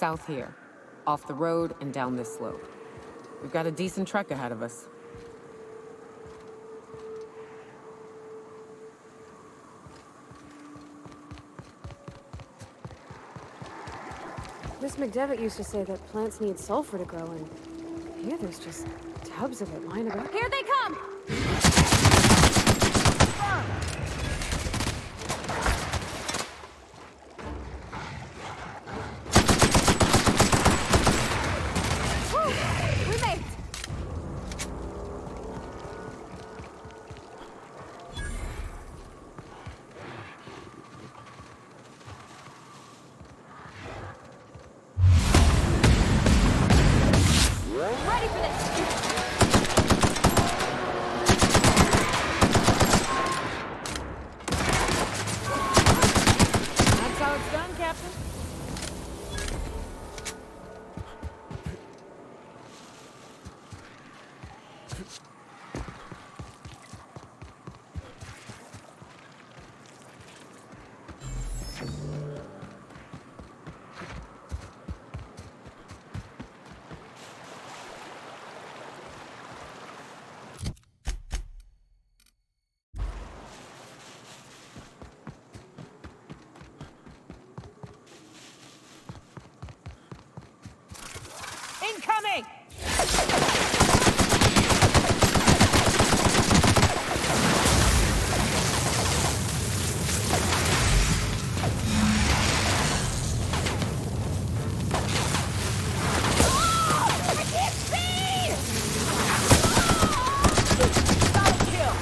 South here. Off the road and down this slope. We've got a decent trek ahead of us. Miss McDevitt used to say that plants need sulfur to grow, and here there's just tubs of it lying about. Here they come! Woo! We made it! Ready for this! That's how it's done, Captain. Incoming! I can't see! Solid kill!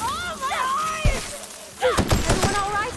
Oh, my eyes! Everyone all right?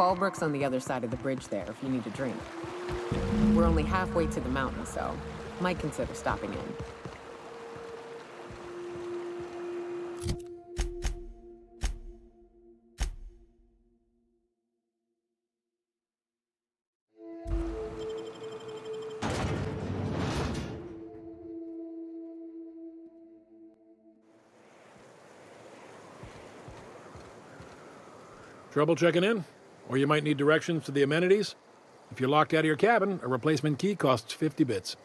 Fallbrook's on the other side of the bridge there if you need a drink. We're only halfway to the mountain, so might consider stopping in. Trouble checking in? Or you might need directions to the amenities? If you're locked out of your cabin, a replacement key costs 50 bits.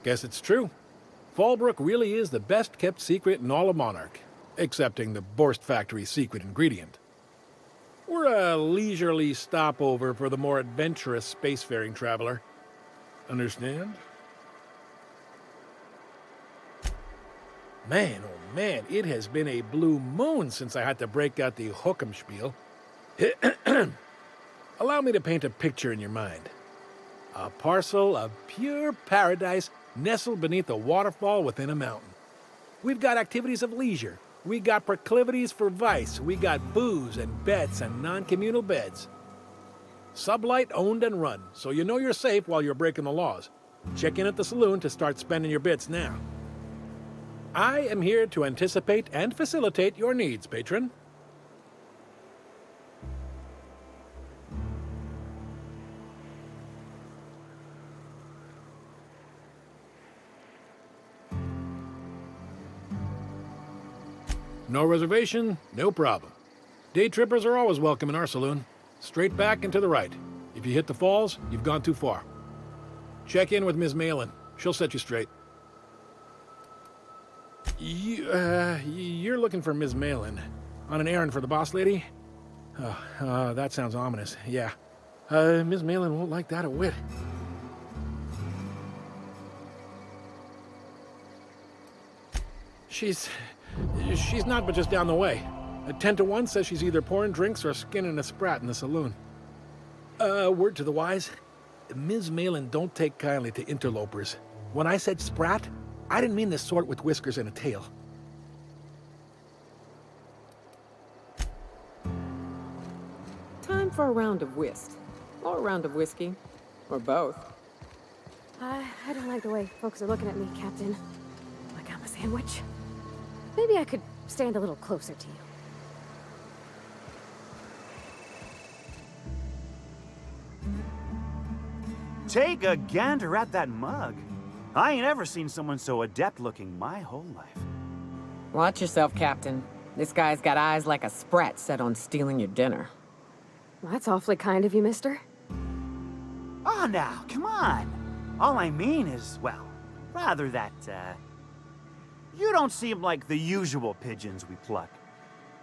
Guess it's true. Fallbrook really is the best kept secret in all of Monarch, excepting the Borst Factory's secret ingredient. We're a leisurely stopover for the more adventurous spacefaring traveler. Understand? Man, oh man, it has been a blue moon since I had to break out the hook'em spiel. Allow me to paint a picture in your mind. A parcel of pure paradise nestled beneath a waterfall within a mountain. We've got activities of leisure. We got proclivities for vice. We got booze and bets and non-communal beds. Sublight owned and run, so you know you're safe while you're breaking the laws. Check in at the saloon to start spending your bits now. I am here to anticipate and facilitate your needs, patron. No reservation, no problem. Day trippers are always welcome in our saloon. Straight back and to the right. If you hit the falls, you've gone too far. Check in with Ms. Malin. She'll set you straight. You're looking for Ms. Malin. On an errand for the boss lady? That sounds ominous. Yeah. Ms. Malin won't like that a whit. She's not but just down the way. A 10 to 1 says she's either pouring drinks or skinning a sprat in the saloon. Word to the wise. Ms. Malin don't take kindly to interlopers. When I said sprat, I didn't mean the sort with whiskers and a tail. Time for a round of whist. Or a round of whiskey. Or both. I don't like the way folks are looking at me, Captain. Like I'm a sandwich. Maybe I could stand a little closer to you. Take a gander at that mug. I ain't ever seen someone so adept-looking my whole life. Watch yourself, Captain. This guy's got eyes like a sprat set on stealing your dinner. Well, that's awfully kind of you, mister. Oh, now, come on. All I mean is, well, rather that, you don't seem like the usual pigeons we pluck.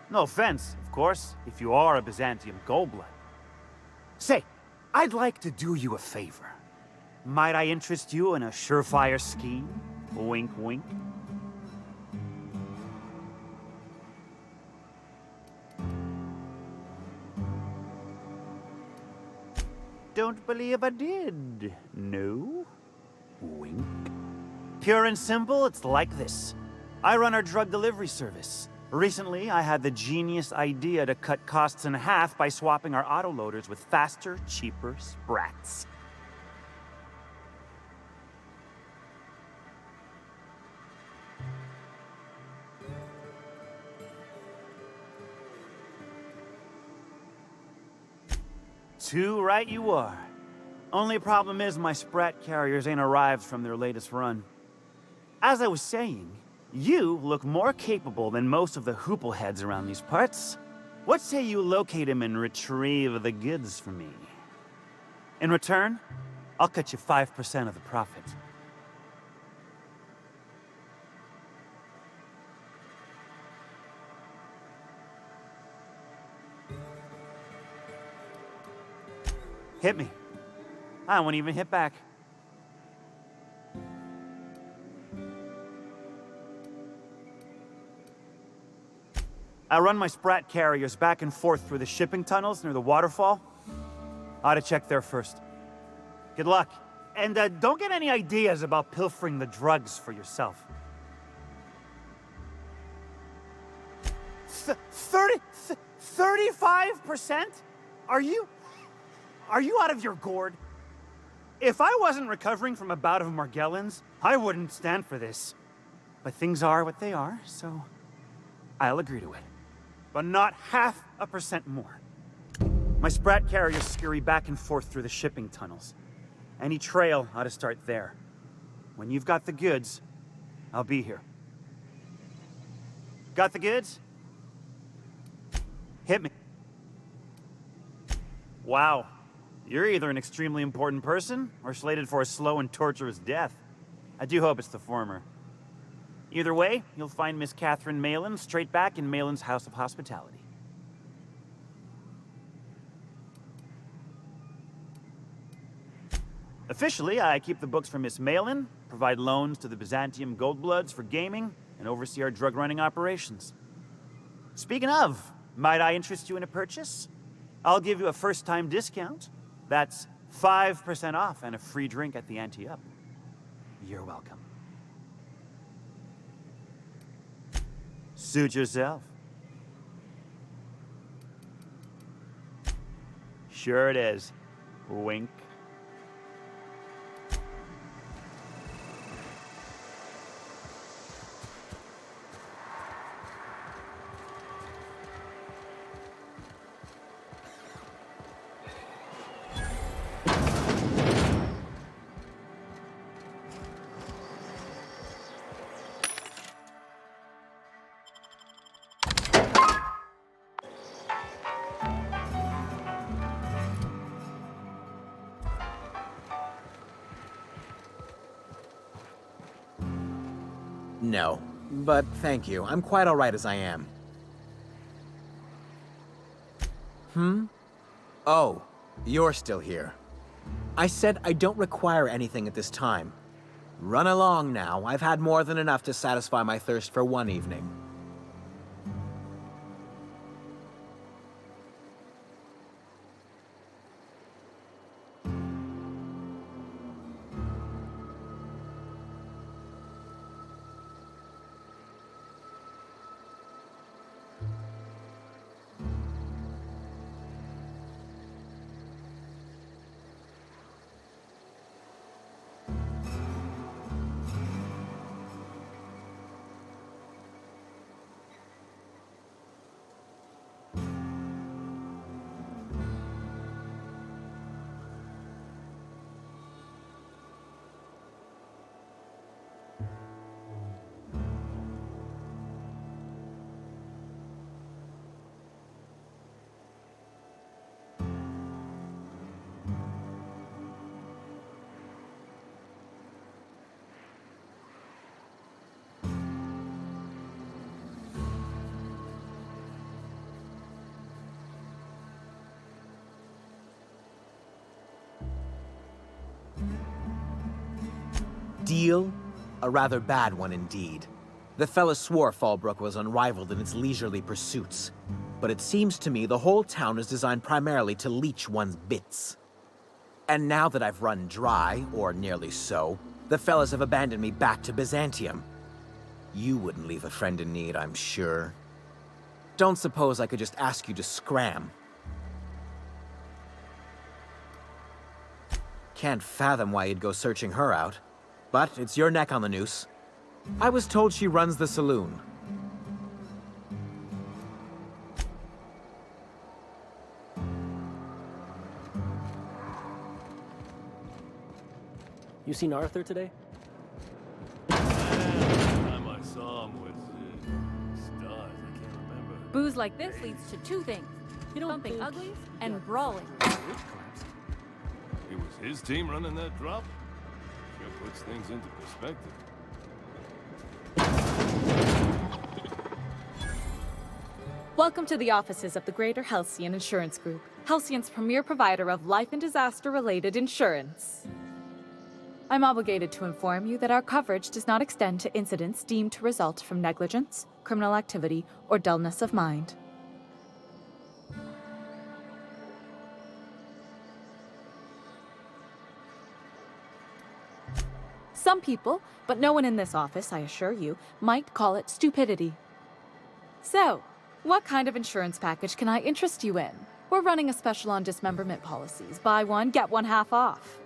No offense, of course, if you are a Byzantium Goldblood. Say, I'd like to do you a favor. Might I interest you in a surefire scheme? Wink, wink. Don't believe I did, no? Wink. Pure and simple, it's like this. I run our drug delivery service. Recently, I had the genius idea to cut costs in half by swapping our autoloaders with faster, cheaper sprats. Too right you are. Only problem is my sprat carriers ain't arrived from their latest run. As I was saying, you look more capable than most of the hoople heads around these parts. What say you locate him and retrieve the goods for me? In return, I'll cut you 5% of the profit. Hit me. I won't even hit back. I run my sprat carriers back and forth through the shipping tunnels near the waterfall. Ought to check there first. Good luck. And don't get any ideas about pilfering the drugs for yourself. 35%? Are you out of your gourd? If I wasn't recovering from a bout of Morgellons, I wouldn't stand for this. But things are what they are, so I'll agree to it. But not 0.5% more. My Sprat carriers scurry back and forth through the shipping tunnels. Any trail ought to start there. When you've got the goods, I'll be here. Got the goods? Hit me. Wow. You're either an extremely important person or slated for a slow and torturous death. I do hope it's the former. Either way, you'll find Miss Catherine Malin straight back in Malin's House of Hospitality. Officially, I keep the books for Miss Malin, provide loans to the Byzantium Goldbloods for gaming, and oversee our drug-running operations. Speaking of, might I interest you in a purchase? I'll give you a first-time discount. That's 5% off and a free drink at the ante-up. You're welcome. Suit yourself. Sure it is. Wink. No, but thank you. I'm quite all right as I am. Oh, you're still here. I said I don't require anything at this time. Run along now. I've had more than enough to satisfy my thirst for one evening. Deal? A rather bad one indeed. The fella swore Fallbrook was unrivaled in its leisurely pursuits. But it seems to me the whole town is designed primarily to leech one's bits. And now that I've run dry, or nearly so, the fellas have abandoned me back to Byzantium. You wouldn't leave a friend in need, I'm sure. Don't suppose I could just ask you to scram. Can't fathom why you'd go searching her out. But it's your neck on the noose. I was told she runs the saloon. You seen Arthur today? Time I saw him was stars. I can't remember. Booze like this leads to two things. You don't Something think- ugly and brawling. It was his team running that drop. Sure puts things into perspective. Welcome to the offices of the Greater Halcyon Insurance Group, Halcyon's premier provider of life and disaster-related insurance. I'm obligated to inform you that our coverage does not extend to incidents deemed to result from negligence, criminal activity, or dullness of mind. Some people, but no one in this office, I assure you, might call it stupidity. So, What kind of insurance package can I interest you in? We're running a special on dismemberment policies. Buy one, get one half off.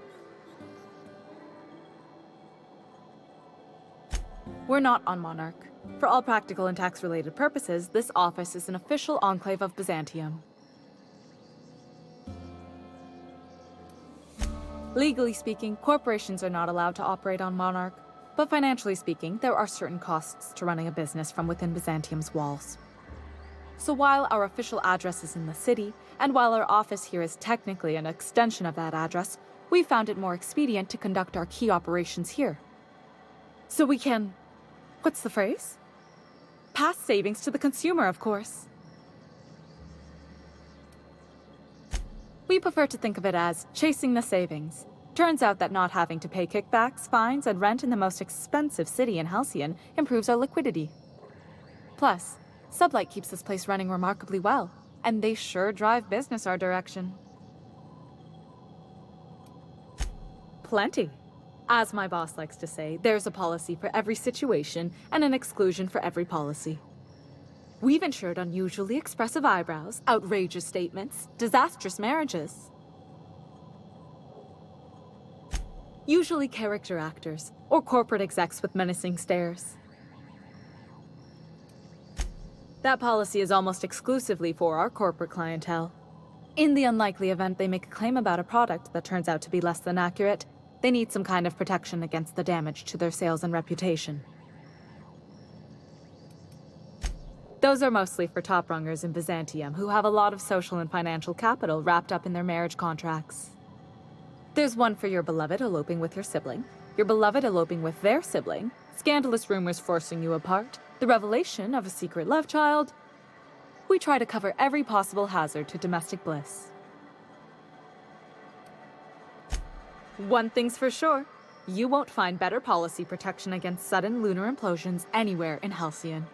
We're not on Monarch. For all practical and tax-related purposes, this office is an official enclave of Byzantium. Legally speaking, corporations are not allowed to operate on Monarch, but financially speaking, there are certain costs to running a business from within Byzantium's walls. So while our official address is in the city, and while our office here is technically an extension of that address, we found it more expedient to conduct our key operations here. So we can... what's the phrase? Pass savings to the consumer, of course. We prefer to think of it as chasing the savings. Turns out that not having to pay kickbacks, fines, and rent in the most expensive city in Halcyon improves our liquidity. Plus, Sublight keeps this place running remarkably well, and they sure drive business our direction. Plenty. As my boss likes to say, there's a policy for every situation and an exclusion for every policy. We've insured unusually expressive eyebrows, outrageous statements, disastrous marriages. Usually character actors, or corporate execs with menacing stares. That policy is almost exclusively for our corporate clientele. In the unlikely event they make a claim about a product that turns out to be less than accurate, they need some kind of protection against the damage to their sales and reputation. Those are mostly for top-rungers in Byzantium who have a lot of social and financial capital wrapped up in their marriage contracts. There's one for your beloved eloping with your sibling, your beloved eloping with their sibling, scandalous rumors forcing you apart, the revelation of a secret love child. We try to cover every possible hazard to domestic bliss. One thing's for sure, you won't find better policy protection against sudden lunar implosions anywhere in Halcyon.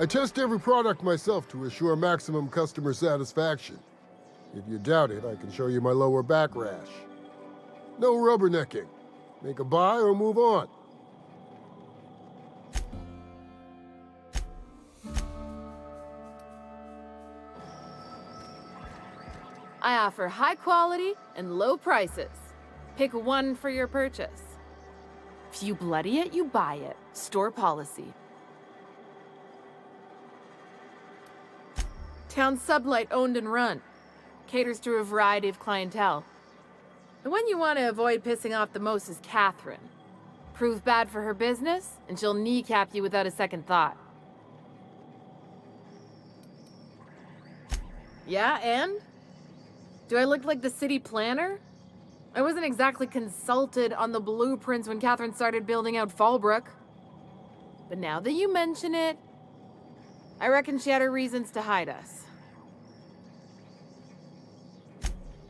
I test every product myself to assure maximum customer satisfaction. If you doubt it, I can show you my lower back rash. No rubbernecking. Make a buy or move on. I offer high quality and low prices. Pick one for your purchase. If you bloody it, you buy it. Store policy. Town Sublight owned and run. Caters to a variety of clientele. The one you want to avoid pissing off the most is Catherine. Prove bad for her business, and she'll kneecap you without a second thought. Yeah, and? Do I look like the city planner? I wasn't exactly consulted on the blueprints when Catherine started building out Fallbrook. But now that you mention it, I reckon she had her reasons to hide us.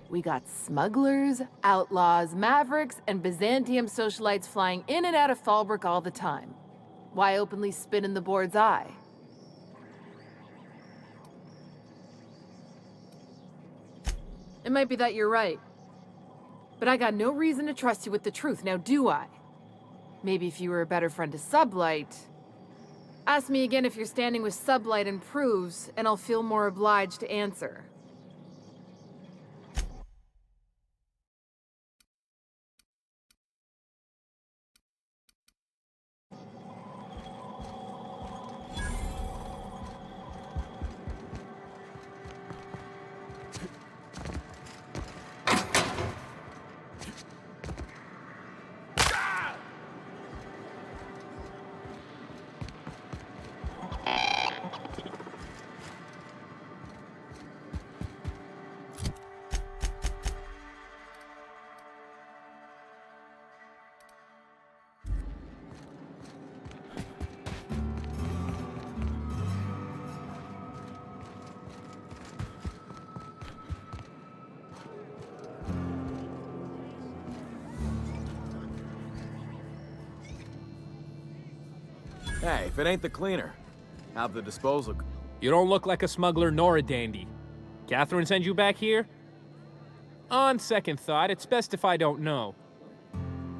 We got smugglers, outlaws, mavericks, and Byzantium socialites flying in and out of Fallbrook all the time. Why openly spit in the board's eye? It might be that you're right. But I got no reason to trust you with the truth, now do I? Maybe if you were a better friend to Sublight. Ask me again if your standing with Sublight improves, and I'll feel more obliged to answer. Hey, if it ain't the cleaner, how'd the disposal go? You don't look like a smuggler nor a dandy. Catherine sent you back here? On second thought, it's best if I don't know.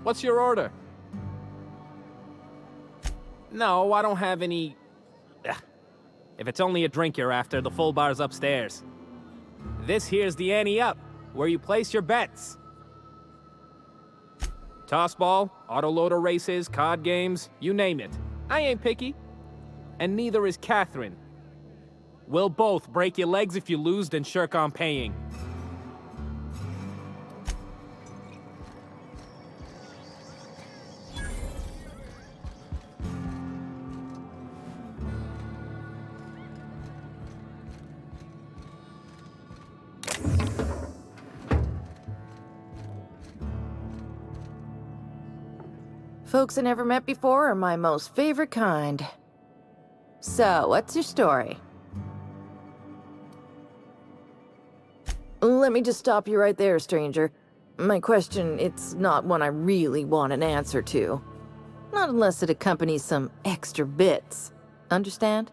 What's your order? No, I don't have any... Ugh. If it's only a drink you're after, the full bar's upstairs. This here's the ante up, where you place your bets. Tossball, autoloader races, card games, you name it. I ain't picky. And neither is Catherine. We'll both break your legs if you lose, then shirk on paying. Folks I never met before are my most favorite kind. So, what's your story? Let me just stop you right there, stranger. My question, it's not one I really want an answer to. Not unless it accompanies some extra bits. Understand?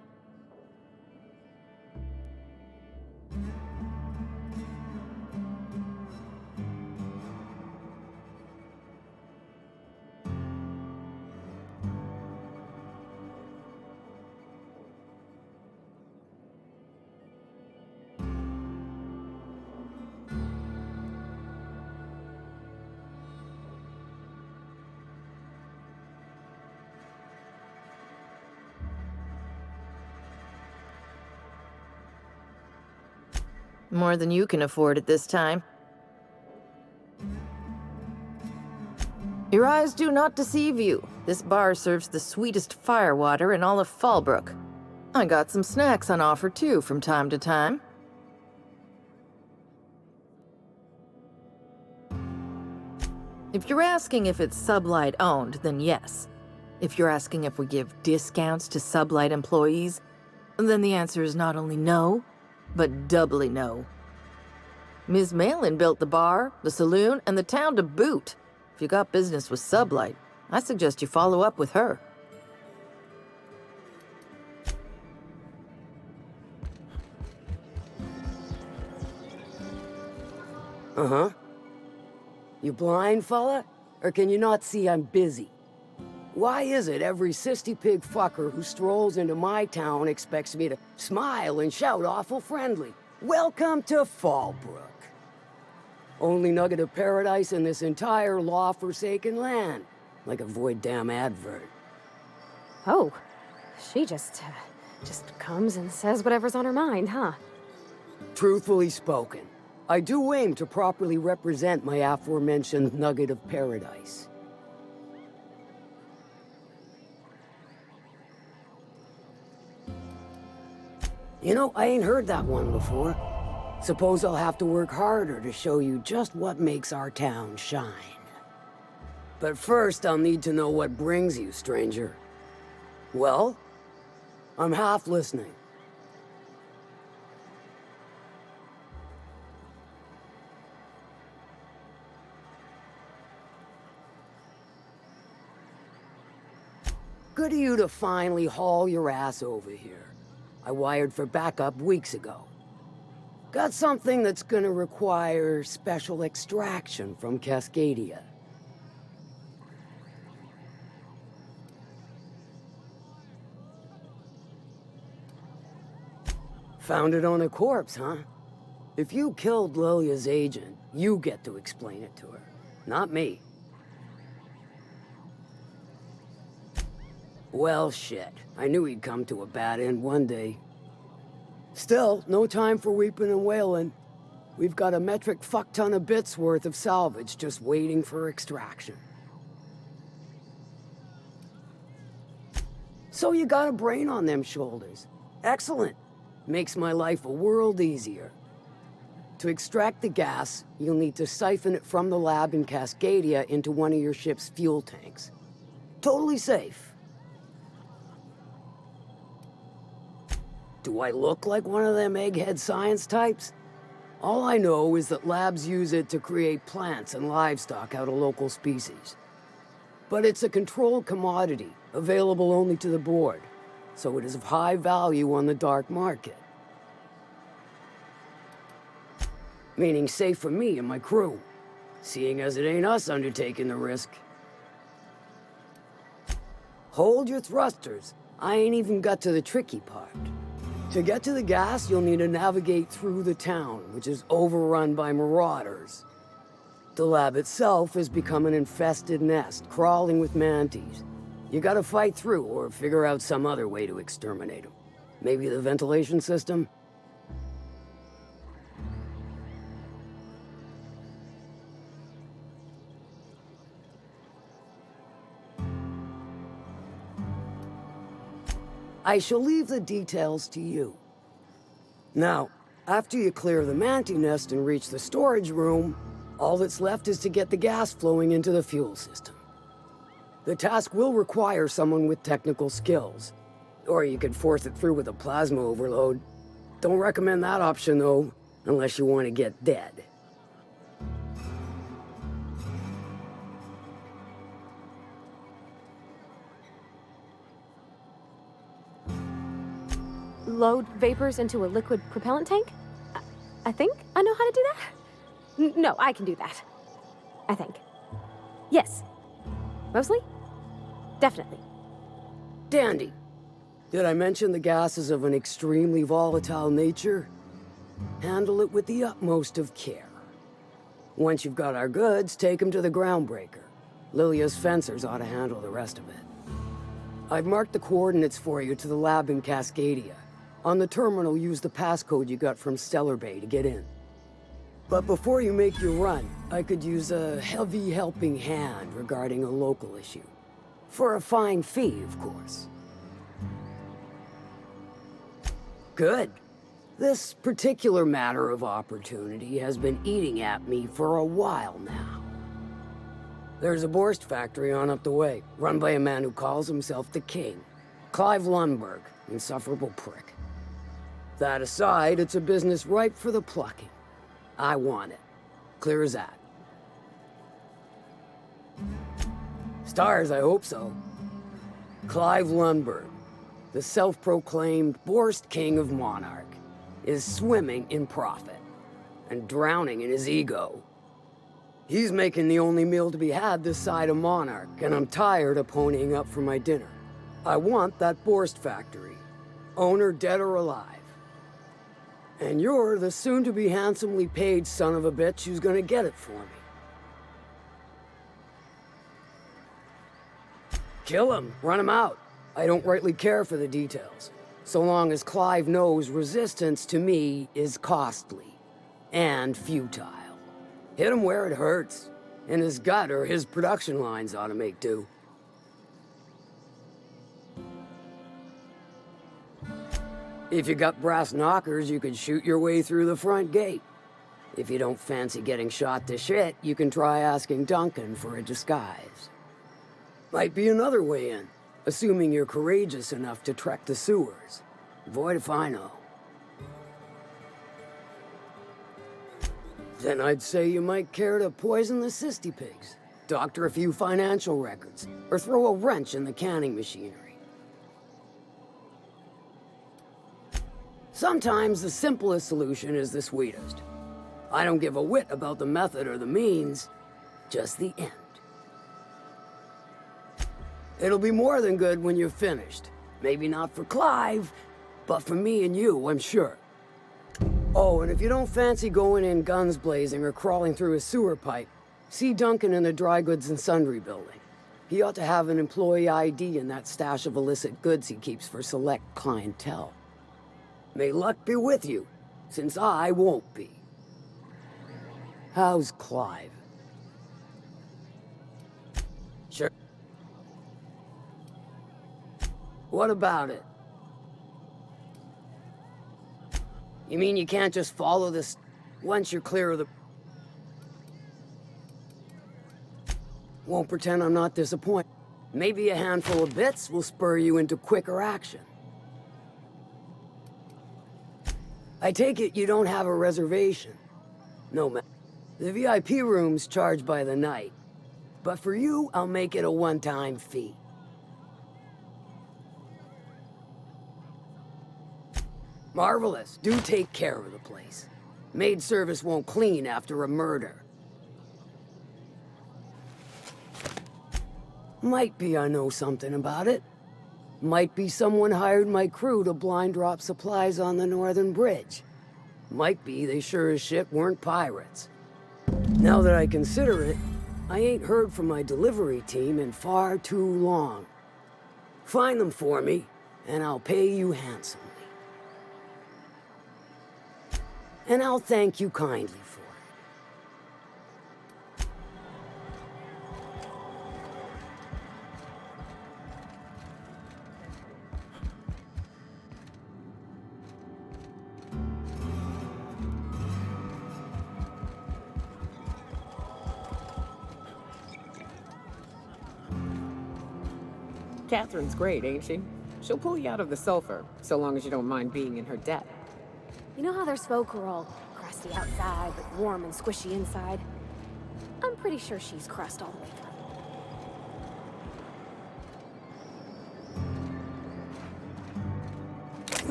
More than you can afford at this time. Your eyes do not deceive you. This bar serves the sweetest firewater in all of Fallbrook. I got some snacks on offer too from time to time. If you're asking if it's Sublight owned, then yes. If you're asking if we give discounts to Sublight employees, then the answer is not only no, but doubly no. Ms. Malin built the bar, the saloon, and the town to boot. If you got business with Sublight, I suggest you follow up with her. Uh-huh. You blind, fella? Or can you not see I'm busy? Why is it every sissy pig fucker who strolls into my town expects me to smile and shout awful friendly? Welcome to Fallbrook. Only nugget of paradise in this entire law-forsaken land. Like a void damn advert. Oh, she just comes and says whatever's on her mind, huh? Truthfully spoken, I do aim to properly represent my aforementioned nugget of paradise. You know, I ain't heard that one before. Suppose I'll have to work harder to show you just what makes our town shine. But first, I'll need to know what brings you, stranger. Well, I'm half listening. Good of you to finally haul your ass over here. I wired for backup weeks ago. Got something that's gonna require special extraction from Cascadia. Found it on a corpse, huh? If you killed Lilia's agent, you get to explain it to her, not me. Well, shit. I knew he'd come to a bad end one day. Still, no time for weeping and wailing. We've got a metric fuck-ton of bits worth of salvage just waiting for extraction. So you got a brain on them shoulders. Excellent. Makes my life a world easier. To extract the gas, you'll need to siphon it from the lab in Cascadia into one of your ship's fuel tanks. Totally safe. Do I look like one of them egghead science types? All I know is that labs use it to create plants and livestock out of local species. But it's a controlled commodity, available only to the board, so it is of high value on the dark market. Meaning safe for me and my crew, seeing as it ain't us undertaking the risk. Hold your thrusters. I ain't even got to the tricky part. To get to the gas, you'll need to navigate through the town, which is overrun by marauders. The lab itself has become an infested nest, crawling with mantis. You gotta fight through or figure out some other way to exterminate them. Maybe the ventilation system? I shall leave the details to you. Now, after you clear the manti nest and reach the storage room, all that's left is to get the gas flowing into the fuel system. The task will require someone with technical skills, or you could force it through with a plasma overload. Don't recommend that option though, unless you want to get dead. Load vapors into a liquid propellant tank? I think I know how to do that. No, I can do that. I think. Yes. Mostly? Definitely. Dandy. Did I mention the gas is of an extremely volatile nature? Handle it with the utmost of care. Once you've got our goods, take them to the groundbreaker. Lilia's fencers ought to handle the rest of it. I've marked the coordinates for you to the lab in Cascadia. On the terminal, use the passcode you got from Stellar Bay to get in. But before you make your run, I could use a heavy helping hand regarding a local issue. For a fine fee, of course. Good. This particular matter of opportunity has been eating at me for a while now. There's a Borst factory on up the way, run by a man who calls himself the King. Clive Lundberg, insufferable prick. That aside, it's a business ripe for the plucking. I want it. Clear as that. Stars, I hope so. Clive Lundberg, the self-proclaimed Borst King of Monarch, is swimming in profit and drowning in his ego. He's making the only meal to be had this side of Monarch, and I'm tired of ponying up for my dinner. I want that Borst factory, owner dead or alive. And you're the soon-to-be handsomely paid son of a bitch who's gonna get it for me. Kill him, run him out. I don't rightly care for the details, so long as Clive knows resistance to me is costly and futile. Hit him where it hurts, in his gut or his production lines ought to make do. If you got brass knockers, you could shoot your way through the front gate. If you don't fancy getting shot to shit, you can try asking Duncan for a disguise. Might be another way in, assuming you're courageous enough to trek the sewers. Void if I know. Then I'd say you might care to poison the cysty pigs, doctor a few financial records, or throw a wrench in the canning machinery. Sometimes the simplest solution is the sweetest. I don't give a whit about the method or the means, just the end. It'll be more than good when you're finished. Maybe not for Clive, but for me and you, I'm sure. Oh, and if you don't fancy going in guns blazing or crawling through a sewer pipe, see Duncan in the Dry Goods and Sundry building. He ought to have an employee ID in that stash of illicit goods he keeps for select clientele. May luck be with you, since I won't be. How's Clive? Sure. What about it? You mean you can't just follow this once you're clear of the... Won't pretend I'm not disappointed. Maybe a handful of bits will spur you into quicker action. I take it you don't have a reservation. No, man. The VIP room's charged by the night. But for you, I'll make it a one-time fee. Marvelous. Do take care of the place. Maid service won't clean after a murder. Might be I know something about it. Might be someone hired my crew to blind drop supplies on the Northern Bridge. Might be they sure as shit weren't pirates. Now that I consider it, I ain't heard from my delivery team in far too long. Find them for me, and I'll pay you handsomely. And I'll thank you kindly for it. Catherine's great, ain't she? She'll pull you out of the sulfur, so long as you don't mind being in her debt. You know how there's folk who are all crusty outside, but warm and squishy inside? I'm pretty sure she's crust all the way through.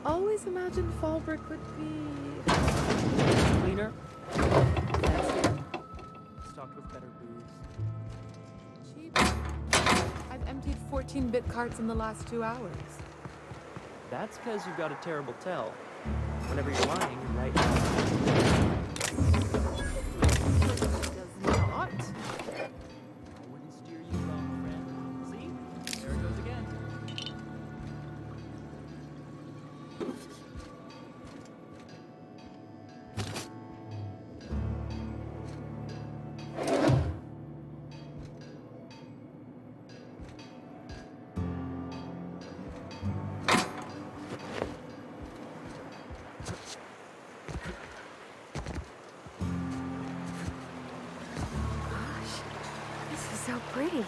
Always imagined Fallbrook would be... Cleaner? Stocked with better booze. cheap. I've emptied 14-bit carts in the last 2 hours. That's because you've got a terrible tell. Whenever you're lying, you're right. Does not. I wouldn't steer you wrong, friend. See? There it goes again. so pretty.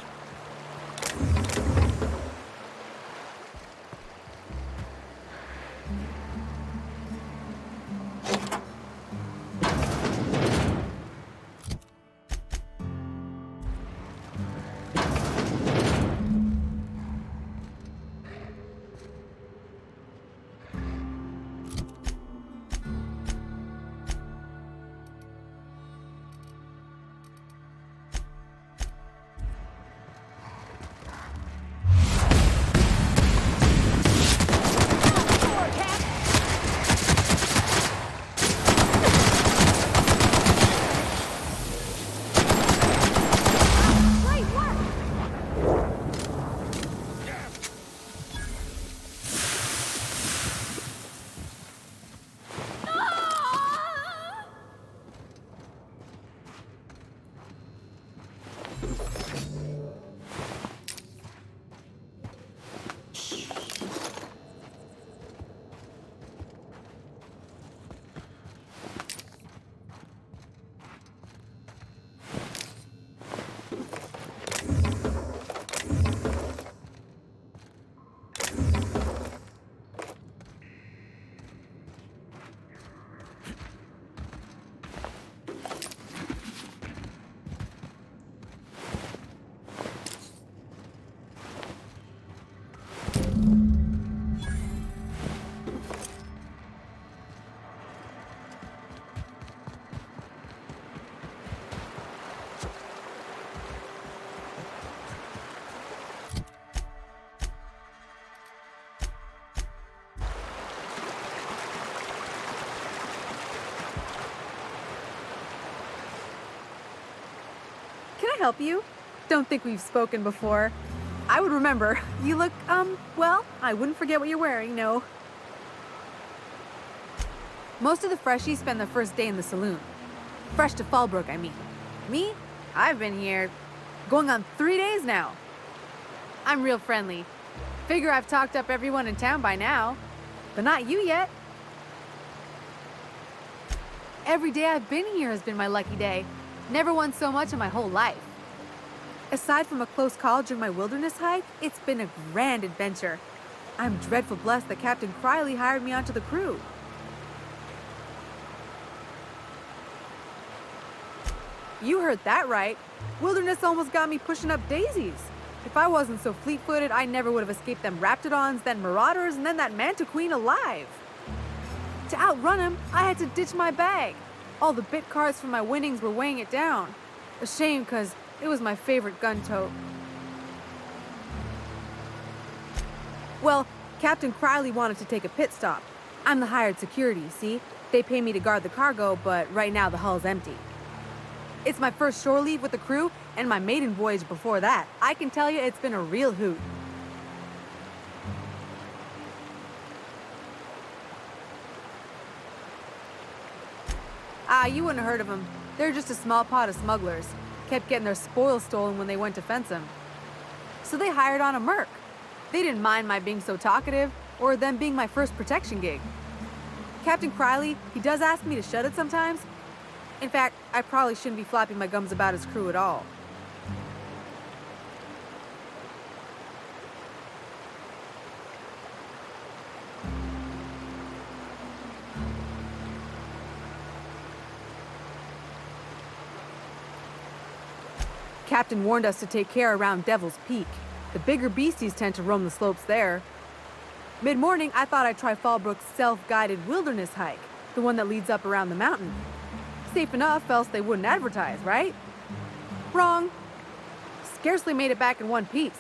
Can I help you? Don't think we've spoken before. I would remember. You look, well, I wouldn't forget what you're wearing, no. Most of the freshies spend their first day in the saloon. Fresh to Fallbrook, I mean. Me? I've been here going on 3 days now. I'm real friendly. Figure I've talked up everyone in town by now. But not you yet. Every day I've been here has been my lucky day. Never won so much in my whole life. Aside from a close call during my wilderness hike, it's been a grand adventure. I'm dreadful blessed that Captain Criley hired me onto the crew. You heard that right. Wilderness almost got me pushing up daisies. If I wasn't so fleet-footed, I never would have escaped them Raptidons, then Marauders, and then that Mantiqueen alive. To outrun him, I had to ditch my bag. All the bit cards from my winnings were weighing it down. A shame, because it was my favorite gun tote. Well, Captain Criley wanted to take a pit stop. I'm the hired security, see? They pay me to guard the cargo, but right now the hull's empty. It's my first shore leave with the crew, and my maiden voyage before that. I can tell you it's been a real hoot. Ah, you wouldn't have heard of them. They're just a small pot of smugglers. Kept getting their spoils stolen when they went to fence them. So they hired on a merc. They didn't mind my being so talkative, or them being my first protection gig. Captain Criley, he does ask me to shut it sometimes. In fact, I probably shouldn't be flapping my gums about his crew at all. Captain warned us to take care around Devil's Peak. The bigger beasties tend to roam the slopes there. Mid-morning, I thought I'd try Fallbrook's self-guided wilderness hike, the one that leads up around the mountain. Safe enough, else they wouldn't advertise, right? Wrong. Scarcely made it back in one piece.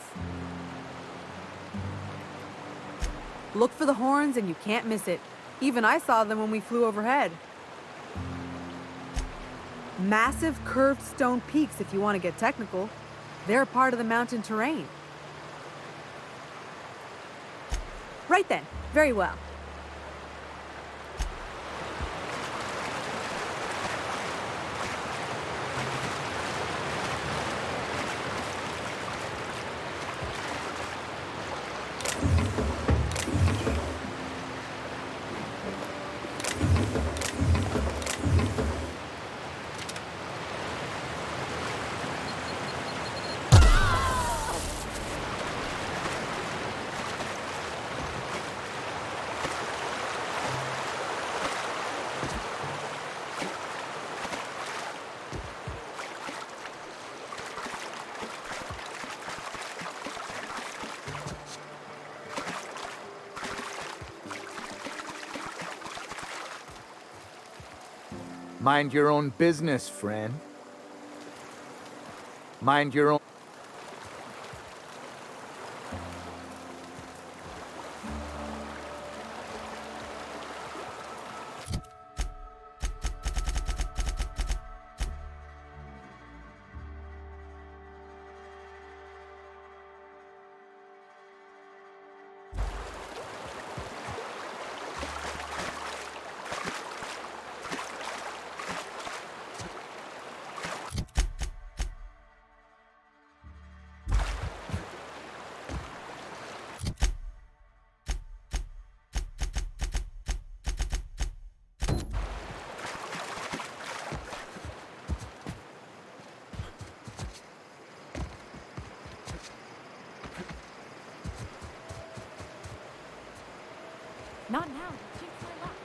Look for the horns and you can't miss it. Even I saw them when we flew overhead. Massive curved stone peaks, if you want to get technical. They're a part of the mountain terrain. Right then. Very well. Mind your own business, friend. Mind your own... Not now. Jinx my luck.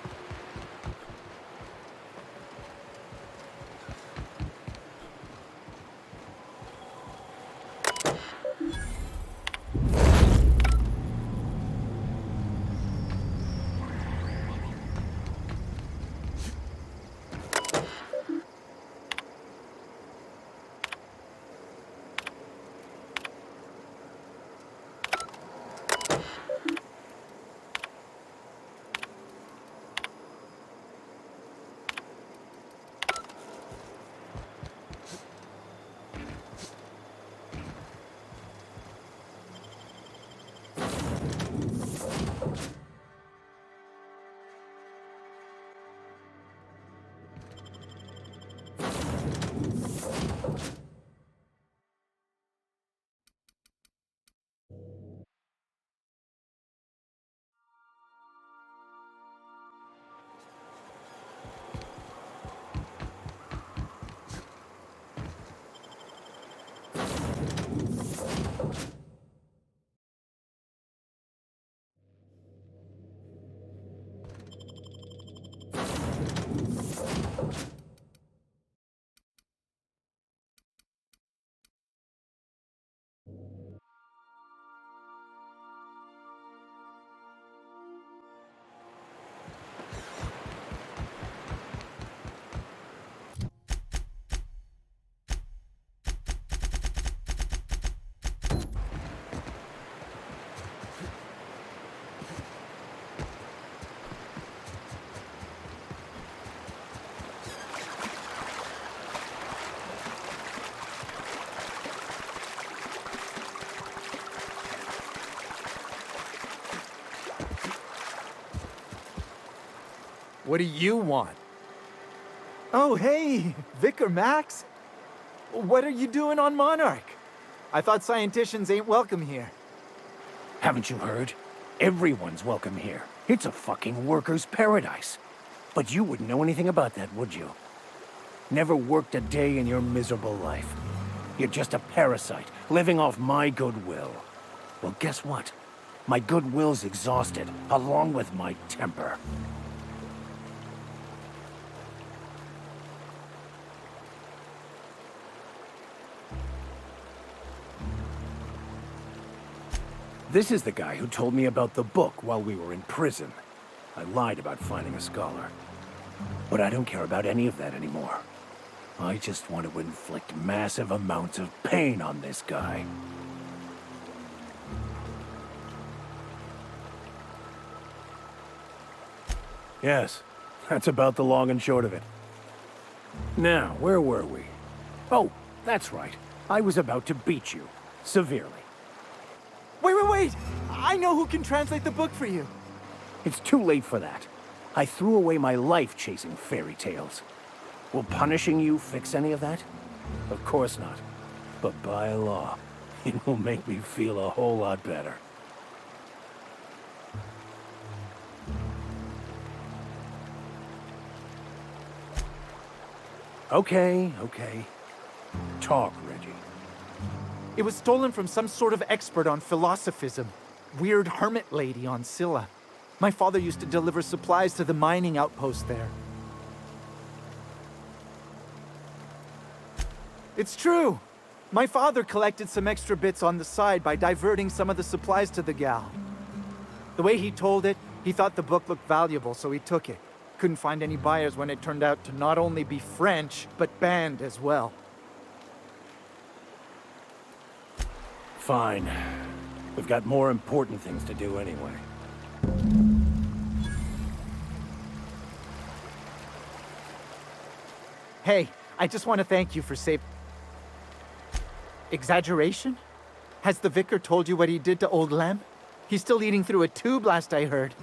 What do you want? Oh, hey, Vicar Max. What are you doing on Monarch? I thought scienticians ain't welcome here. Haven't you heard? Everyone's welcome here. It's a fucking worker's paradise. But you wouldn't know anything about that, would you? Never worked a day in your miserable life. You're just a parasite, living off my goodwill. Well, guess what? My goodwill's exhausted, along with my temper. This is the guy who told me about the book while we were in prison. I lied about finding a scholar. But I don't care about any of that anymore. I just want to inflict massive amounts of pain on this guy. Yes, that's about the long and short of it. Now, where were we? Oh, that's right. I was about to beat you. Severely. Wait! I know who can translate the book for you. It's too late for that. I threw away my life chasing fairy tales. Will punishing you fix any of that? Of course not. But by law, it will make me feel a whole lot better. Okay. Talk, Reggie. It was stolen from some sort of expert on philosophism. Weird hermit lady on Scylla. My father used to deliver supplies to the mining outpost there. It's true. My father collected some extra bits on the side by diverting some of the supplies to the gal. The way he told it, he thought the book looked valuable, so he took it. Couldn't find any buyers when it turned out to not only be French, but banned as well. Fine. We've got more important things to do anyway. Hey, I just want to thank you for saving... Exaggeration? Has the vicar told you what he did to old Lem? He's still eating through a tube, last I heard.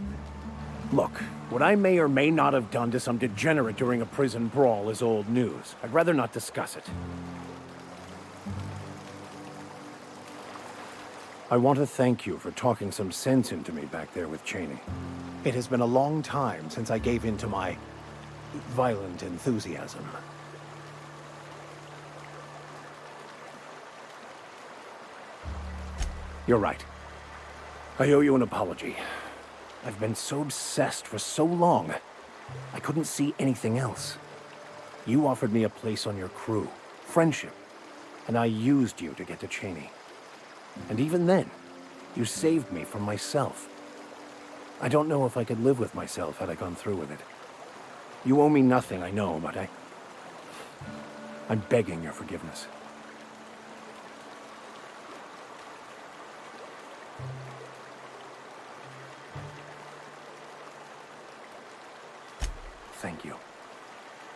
Look, what I may or may not have done to some degenerate during a prison brawl is old news. I'd rather not discuss it. I want to thank you for talking some sense into me back there with Cheney. It has been a long time since I gave in to my violent enthusiasm. You're right. I owe you an apology. I've been so obsessed for so long, I couldn't see anything else. You offered me a place on your crew, friendship, and I used you to get to Cheney. And even then, you saved me from myself. I don't know if I could live with myself had I gone through with it. You owe me nothing, I know, but I'm begging your forgiveness. Thank you.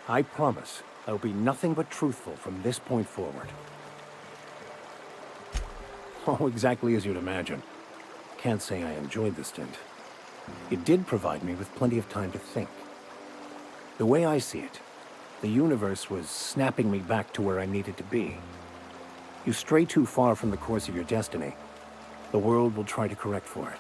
I promise I'll be nothing but truthful from this point forward. Oh, exactly as you'd imagine. Can't say I enjoyed the stint. It did provide me with plenty of time to think. The way I see it, the universe was snapping me back to where I needed to be. You stray too far from the course of your destiny, the world will try to correct for it.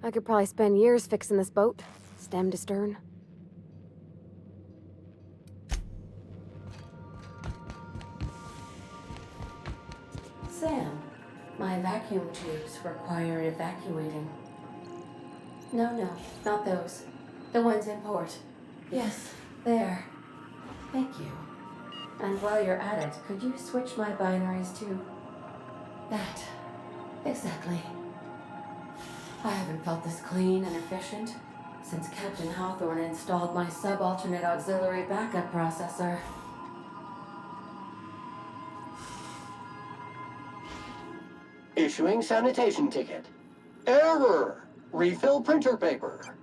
I could probably spend years fixing this boat, stem to stern. Sam, my vacuum tubes require evacuating. No, not those. The ones in port. Yes, there. Thank you. And while you're at it, could you switch my binaries to that? Exactly. I haven't felt this clean and efficient since Captain Hawthorne installed my subalternate auxiliary backup processor. Issuing sanitation ticket. Error! Refill printer paper.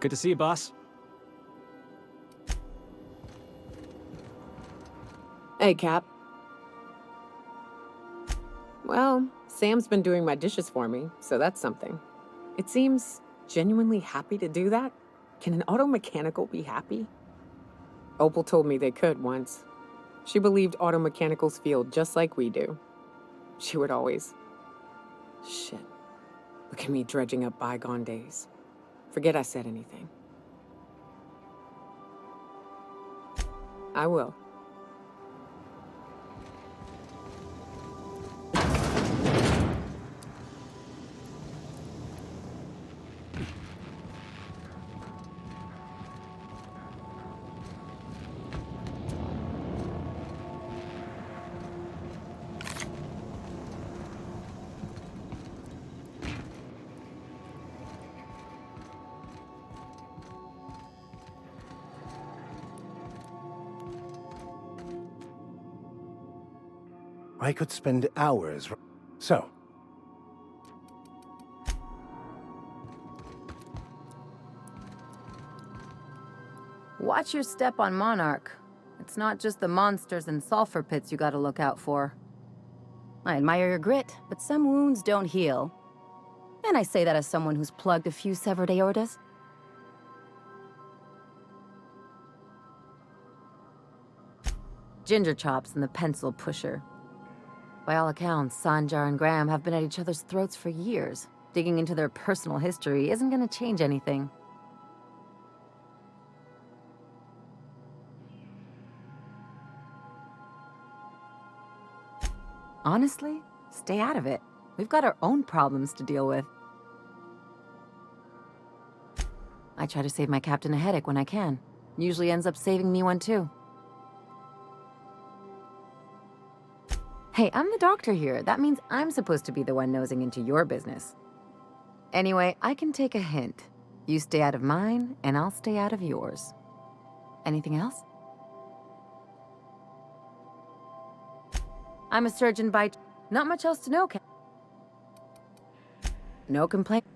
Good to see you, boss. Hey, Cap. Well, Sam's been doing my dishes for me, so that's something. It seems genuinely happy to do that. Can an auto mechanical be happy? Opal told me they could once. She believed auto mechanicals feel just like we do. She would always... Shit. Look at me dredging up bygone days. Forget I said anything. I will. I could spend hours... So, watch your step on Monarch. It's not just the monsters and sulfur pits you gotta look out for. I admire your grit, but some wounds don't heal. And I say that as someone who's plugged a few severed aortas. Ginger Chops and the Pencil Pusher. By all accounts, Sanjar and Graham have been at each other's throats for years. Digging into their personal history isn't gonna change anything. Honestly, stay out of it. We've got our own problems to deal with. I try to save my captain a headache when I can. Usually ends up saving me one too. Hey, I'm the doctor here. That means I'm supposed to be the one nosing into your business. Anyway, I can take a hint. You stay out of mine, and I'll stay out of yours. Anything else? I'm a surgeon by... Not much else to know, No complaint.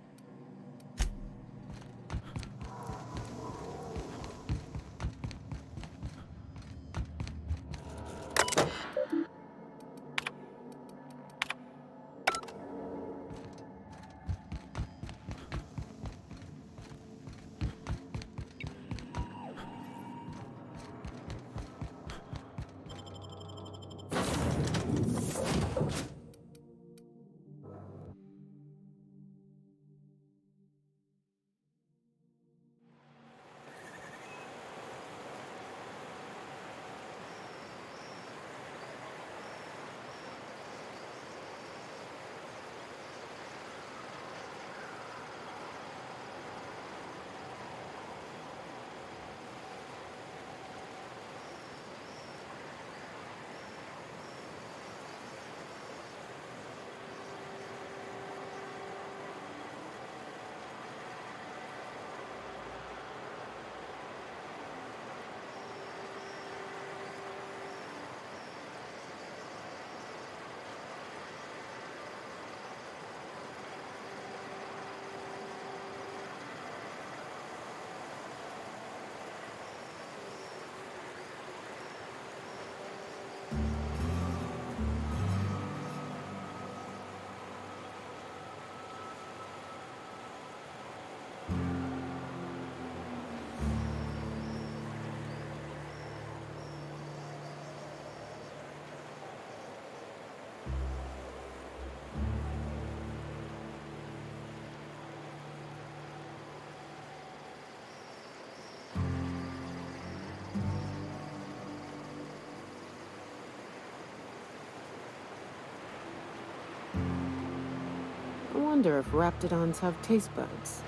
I wonder if Raptidons have taste buds.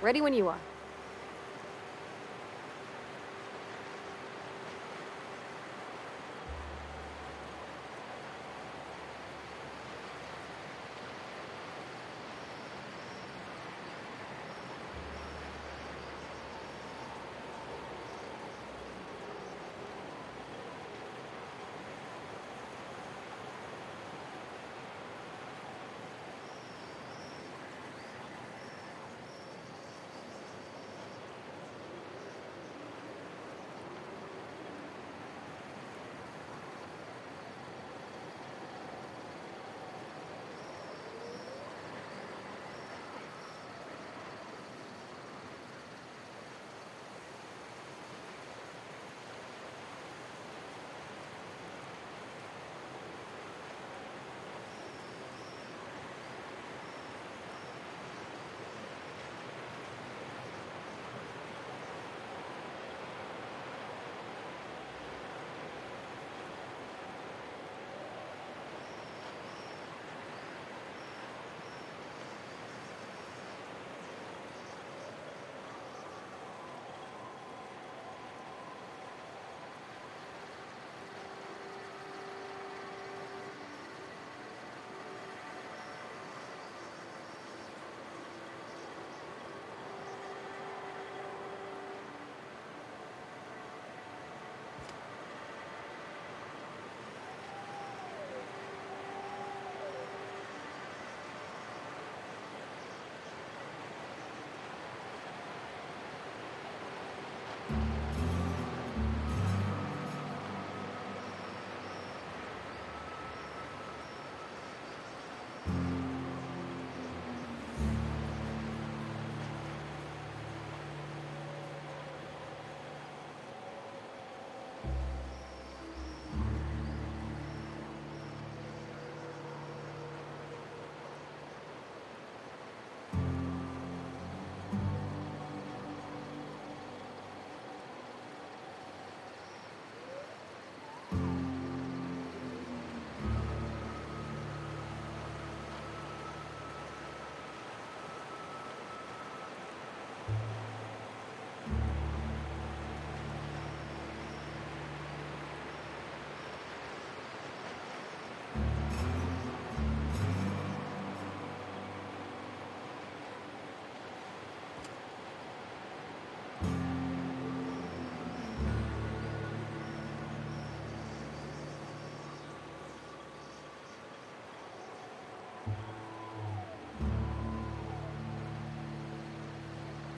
Ready when you are.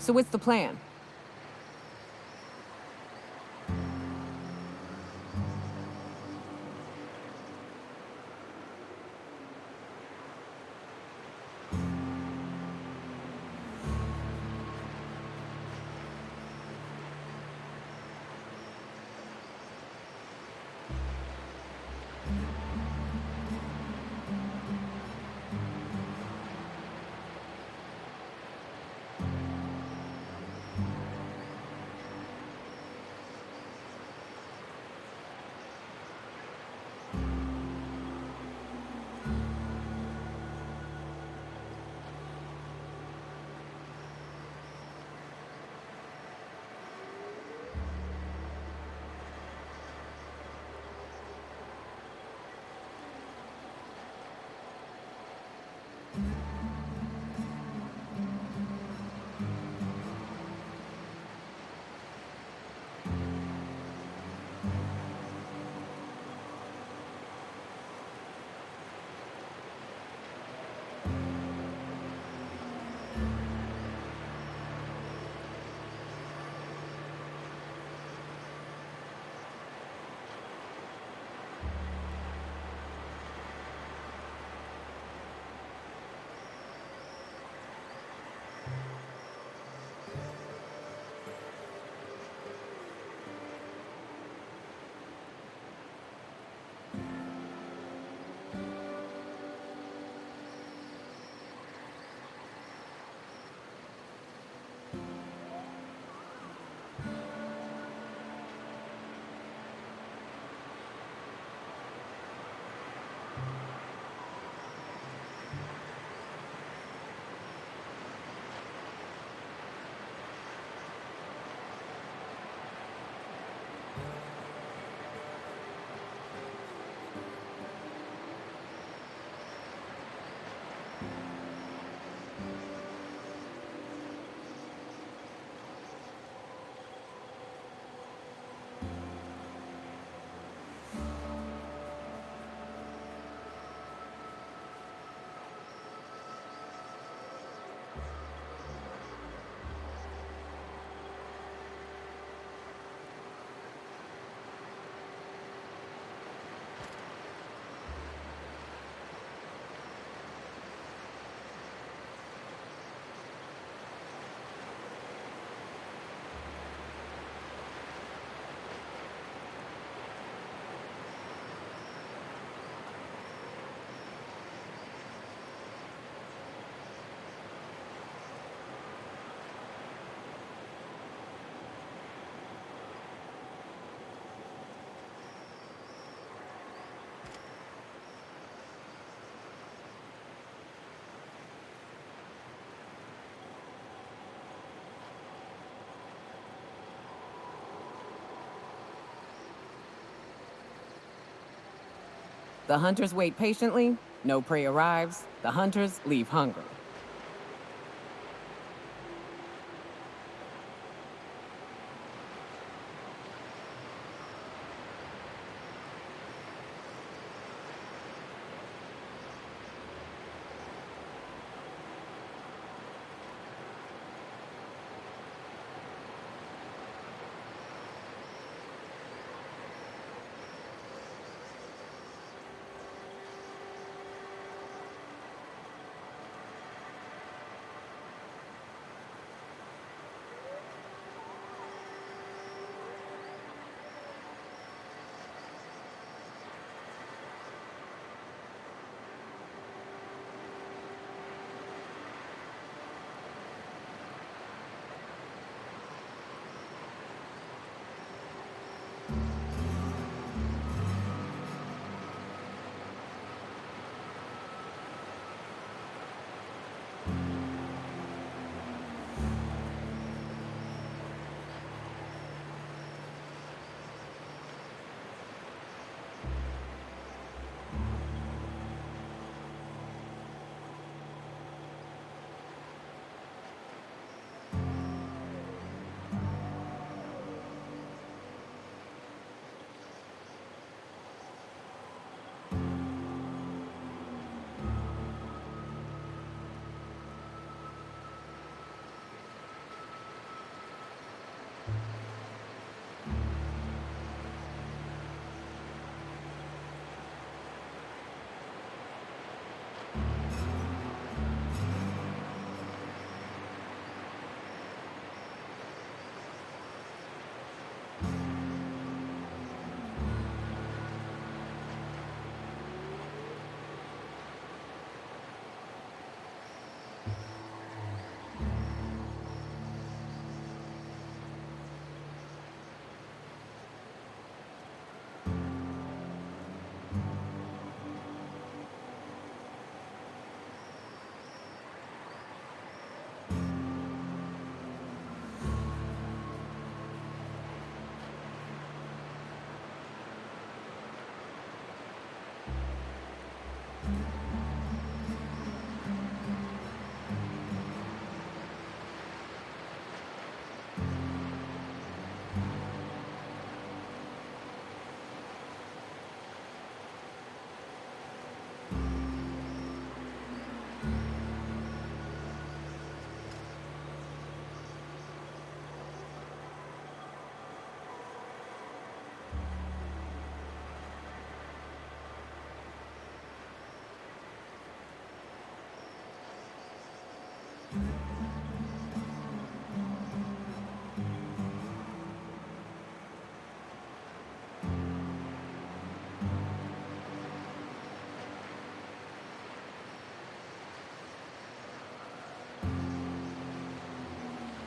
So what's the plan? The hunters wait patiently, no prey arrives, the hunters leave hungry.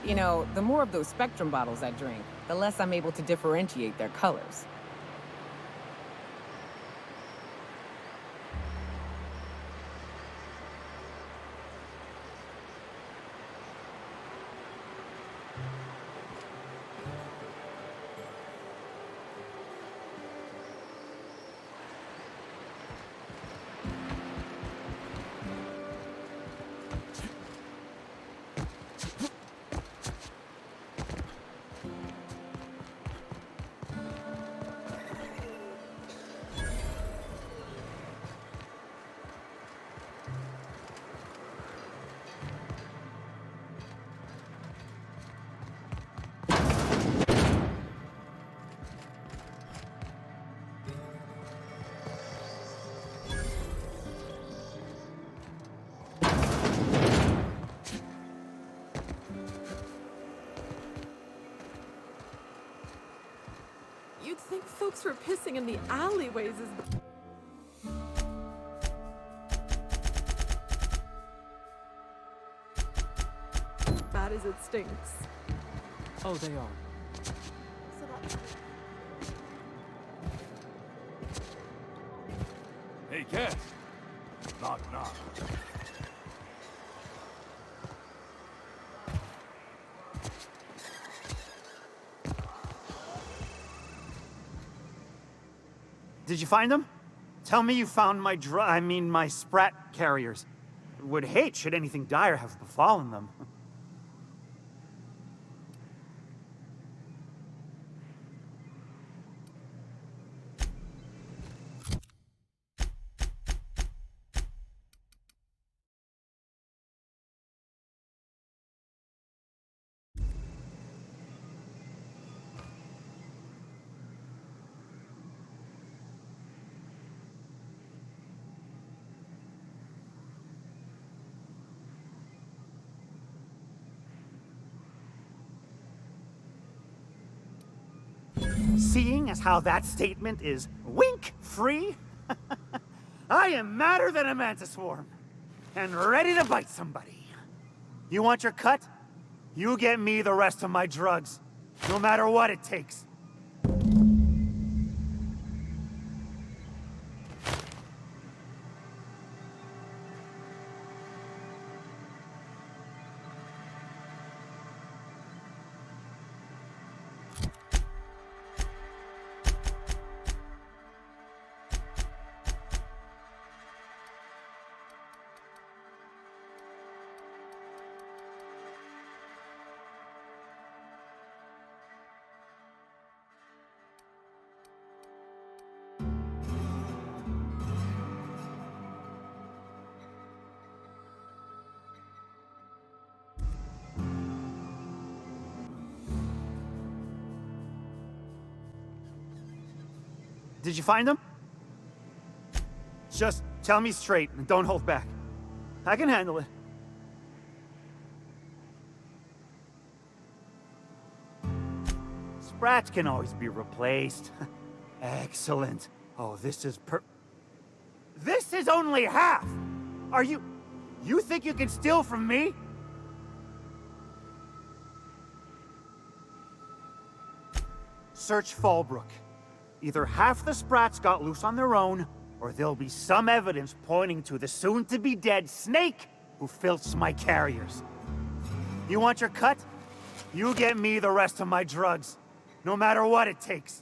You know, the more of those Spectrum bottles I drink, the less I'm able to differentiate their colors. You'd think folks were pissing in the alleyways is... bad as it stinks. Oh, they are. Hey, Cass. Knock, knock. Did you find them? Tell me you found my sprat carriers. Would hate should anything dire have befallen them. Seeing as how that statement is wink-free, I am madder than a mantis swarm, and ready to bite somebody. You want your cut? You get me the rest of my drugs, no matter what it takes. Did you find them? Just tell me straight and don't hold back. I can handle it. Sprats can always be replaced. Excellent. Oh, this is This is only half! Are you think you can steal from me? Search Fallbrook. Either half the Sprats got loose on their own, or there'll be some evidence pointing to the soon-to-be-dead Snake who filched my carriers. You want your cut? You get me the rest of my drugs, no matter what it takes.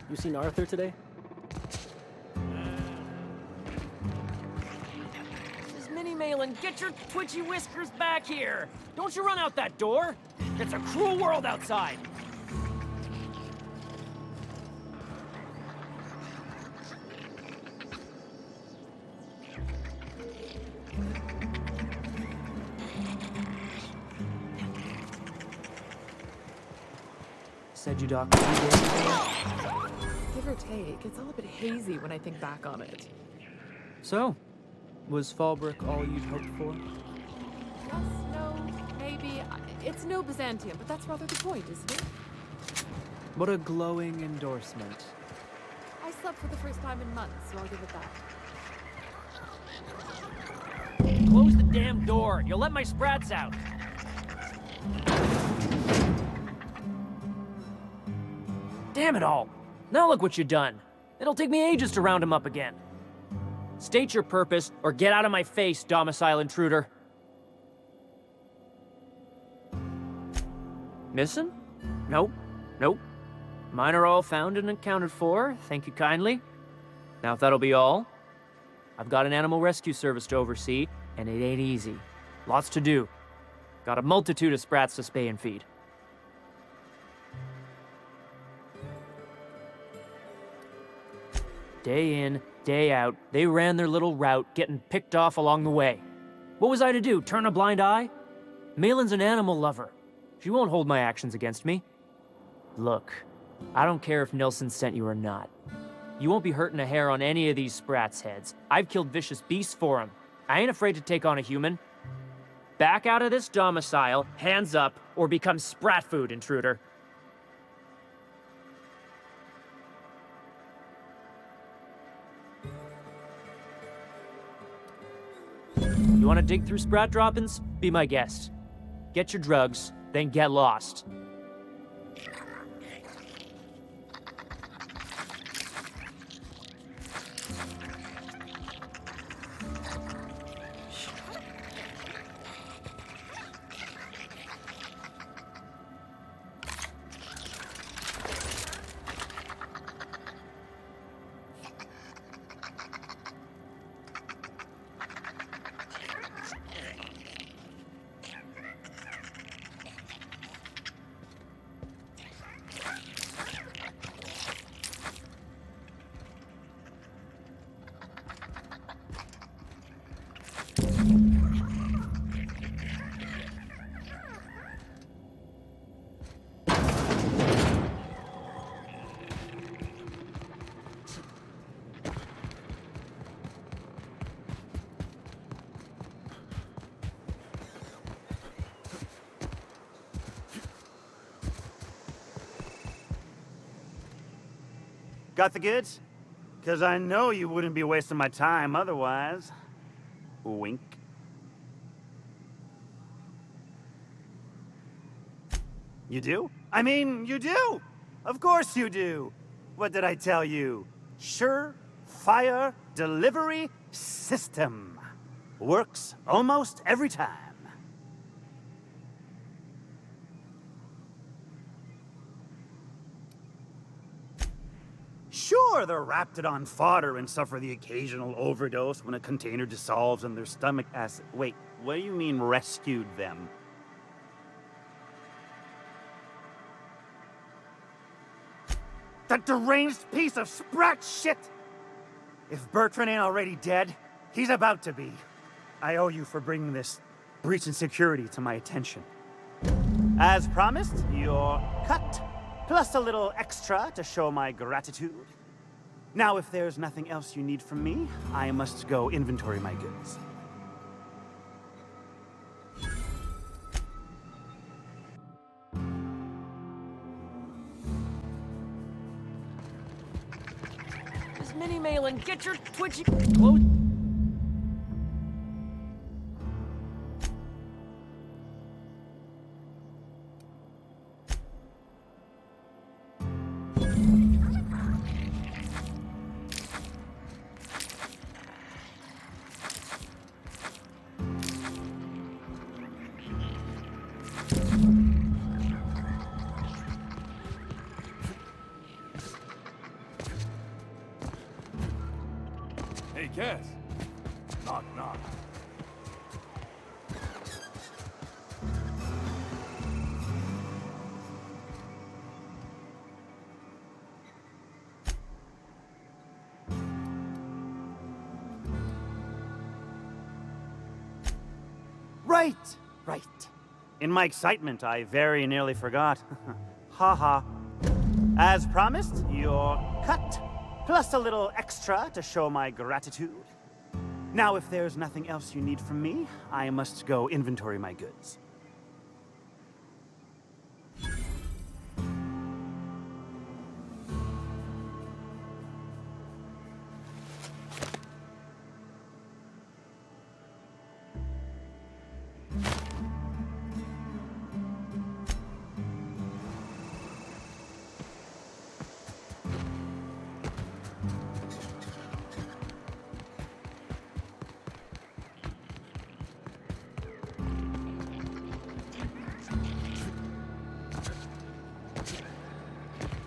You seen Arthur today? This is Minnie Malin. Get your twitchy whiskers back here! Don't you run out that door! It's a cruel world outside! Said you Dr. Give or take, it's all a bit hazy when I think back on it. So, was Fallbrook all you'd hoped for? Yes, no, maybe. It's no Byzantium, but that's rather the point, isn't it? What a glowing endorsement. I slept for the first time in months, so I'll give it that. Close the damn door! You'll let my sprats out! Damn it all! Now look what you've done. It'll take me ages to round him up again. State your purpose, or get out of my face, domicile intruder. Missing? Nope. Nope. Mine are all found and accounted for, thank you kindly. Now if that'll be all, I've got an animal rescue service to oversee, and it ain't easy. Lots to do. Got a multitude of sprats to spay and feed. Day in, day out, they ran their little route, getting picked off along the way. What was I to do, turn a blind eye? Malin's an animal lover. She won't hold my actions against me. Look, I don't care if Nilsson sent you or not. You won't be hurting a hair on any of these sprats' heads. I've killed vicious beasts for them. I ain't afraid to take on a human. Back out of this domicile, hands up, or become sprat food, intruder. You want to dig through sprat droppings? Be my guest. Get your drugs, then get lost. Got the goods? Because I know you wouldn't be wasting my time otherwise. Wink. You do? I mean, you do! Of course you do! What did I tell you? Sure-fire delivery system. Works almost every time. Sure, they're Raptidon fodder and suffer the occasional overdose when a container dissolves in their stomach acid. Wait, what do you mean rescued them? That deranged piece of sprat shit! If Bertrand ain't already dead, he's about to be. I owe you for bringing this breach in security to my attention. As promised, you're cut, plus a little extra to show my gratitude. Now, if there's nothing else you need from me, I must go inventory my goods. Miss Minnie Malin, get your twitchy clothes. Hey, Cass. Knock, knock. Right! Right. In my excitement, I very nearly forgot. Ha ha. As promised, you're cut, plus a little extra to show my gratitude. Now, if there's nothing else you need from me, I must go inventory my goods.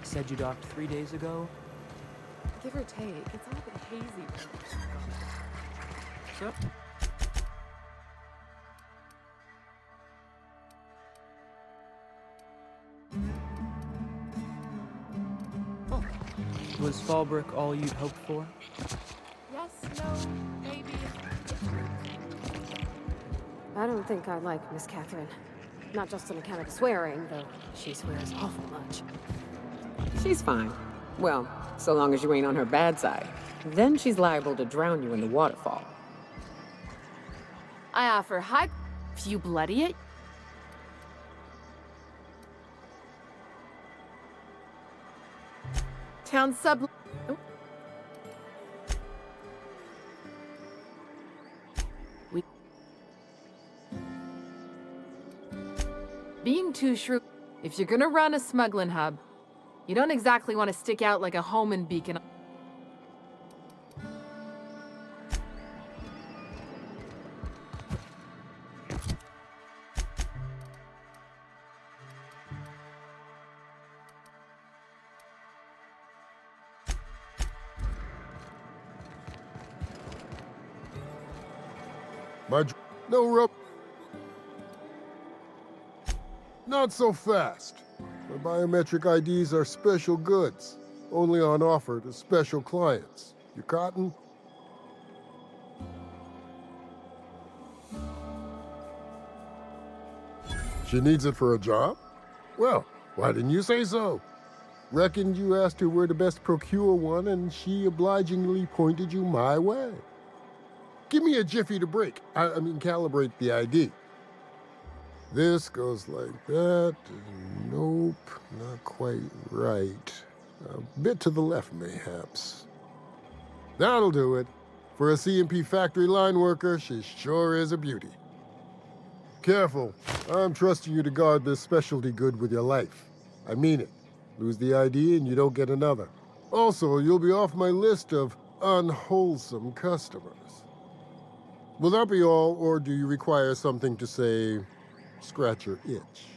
Said you docked 3 days ago? Give or take, it's all a bit hazy. So? Oh. Was Fallbrook all you'd hoped for? Yes, no, maybe. I don't think I like Miss Catherine. Not just on account of swearing, though she swears awful much. She's fine. Well, so long as you ain't on her bad side. Then she's liable to drown you in the waterfall. I offer high if you bloody it. Town sub. Oh. Being too shrewd. If you're gonna run a smuggling hub, you don't exactly want to stick out like a homing beacon. No rub. Not so fast. My biometric IDs are special goods, only on offer to special clients. You cotton? She needs it for a job? Well, why didn't you say so? Reckoned you asked her where to best procure one, and she obligingly pointed you my way. Give me a jiffy to break. I mean, calibrate the ID. This goes like that. Nope, not quite right. A bit to the left, mayhaps. That'll do it. For a CMP factory line worker, she sure is a beauty. Careful. I'm trusting you to guard this specialty good with your life. I mean it. Lose the ID and you don't get another. Also, you'll be off my list of unwholesome customers. Will that be all, or do you require something to say, scratch your itch?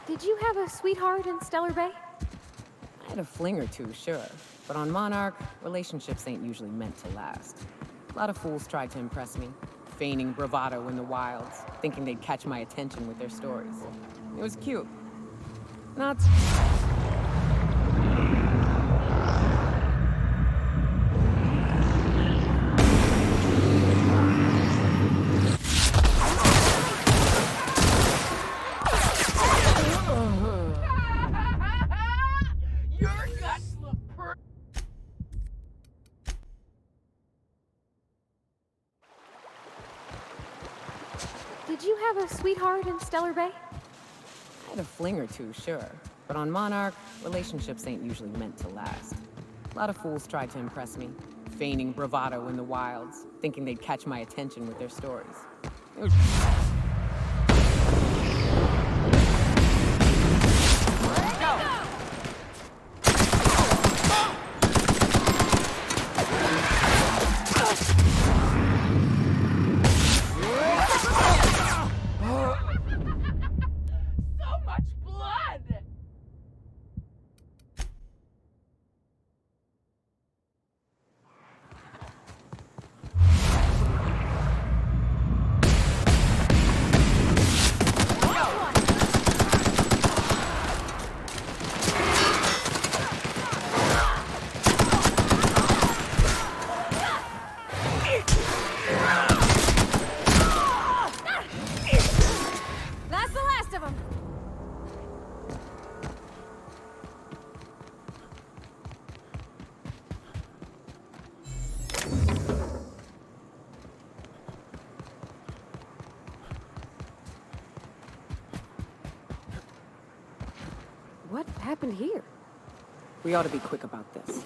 Did you have a sweetheart in Stellar Bay? I had a fling or two, sure. But on Monarch, relationships ain't usually meant to last. A lot of fools tried to impress me, feigning bravado in the wilds, thinking they'd catch my attention with their stories. It was cute. Not... Did you have a sweetheart in Stellar Bay? I had a fling or two, sure. But on Monarch, relationships ain't usually meant to last. A lot of fools tried to impress me, feigning bravado in the wilds, thinking they'd catch my attention with their stories. It was... That's the last of them. What happened here? We ought to be quick about this.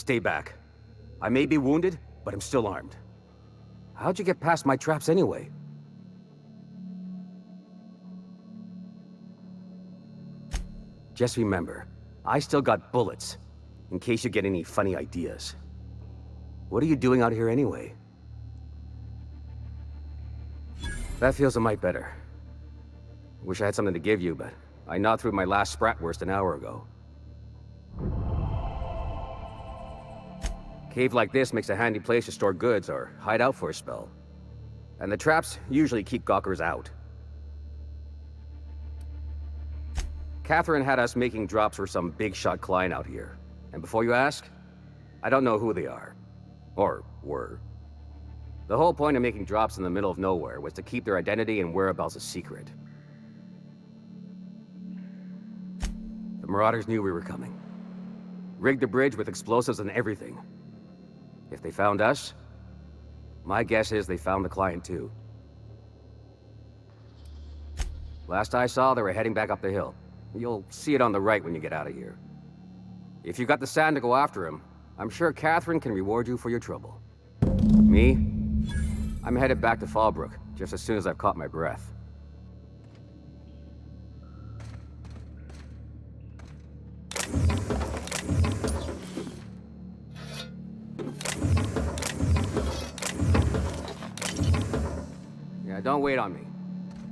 Stay back. I may be wounded, but I'm still armed. How'd you get past my traps anyway? Just remember, I still got bullets, in case you get any funny ideas. What are you doing out here anyway? That feels a mite better. Wish I had something to give you, but I gnawed through my last Spratwurst an hour ago. Cave like this makes a handy place to store goods or hide out for a spell. And the traps usually keep gawkers out. Catherine had us making drops for some big-shot client out here. And before you ask, I don't know who they are. Or were. The whole point of making drops in the middle of nowhere was to keep their identity and whereabouts a secret. The Marauders knew we were coming. Rigged the bridge with explosives and everything. If they found us, my guess is they found the client too. Last I saw, they were heading back up the hill. You'll see it on the right when you get out of here. If you've got the sand to go after him, I'm sure Catherine can reward you for your trouble. Me? I'm headed back to Fallbrook, just as soon as I've caught my breath. Yeah, don't wait on me.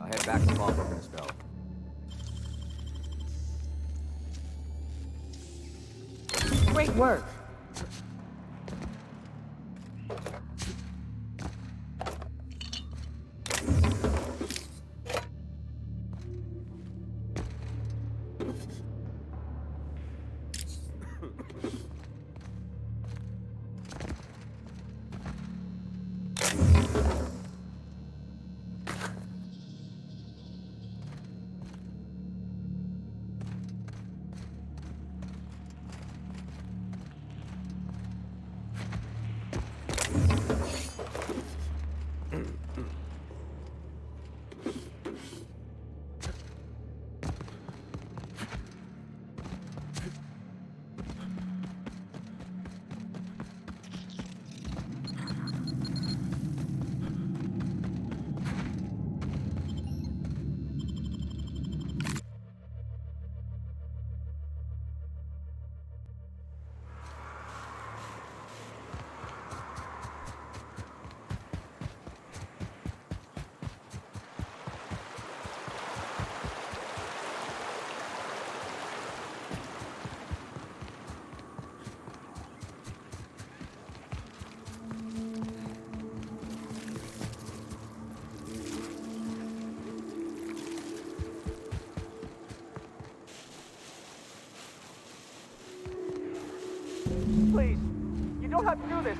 I'll head back to Fallbrook in a spell. Great work. Please, you don't have to do this.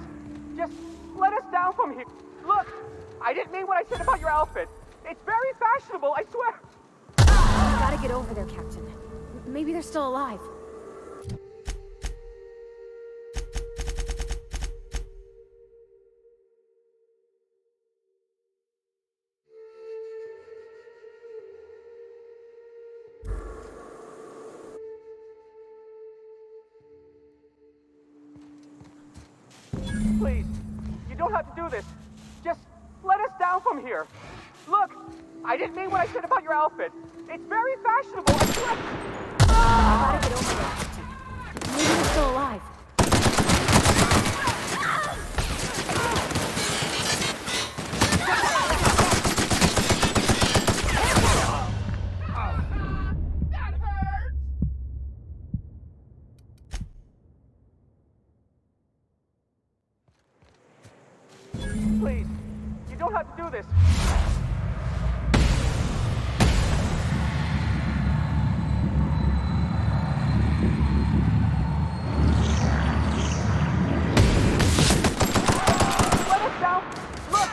Just let us down from here. Look, I didn't mean what I said about your outfit. It's very fashionable, I swear. Gotta get over there, Captain. Maybe they're still alive. Please, you don't have to do this. Just let us down from here. Look, I didn't mean what I said about your outfit. It's very fashionable, I swear. Gotta get over there, Captain. Maybe they're still alive. Please, you don't have to do this. Let us down. Look, I didn't mean what I said about your outfit. That's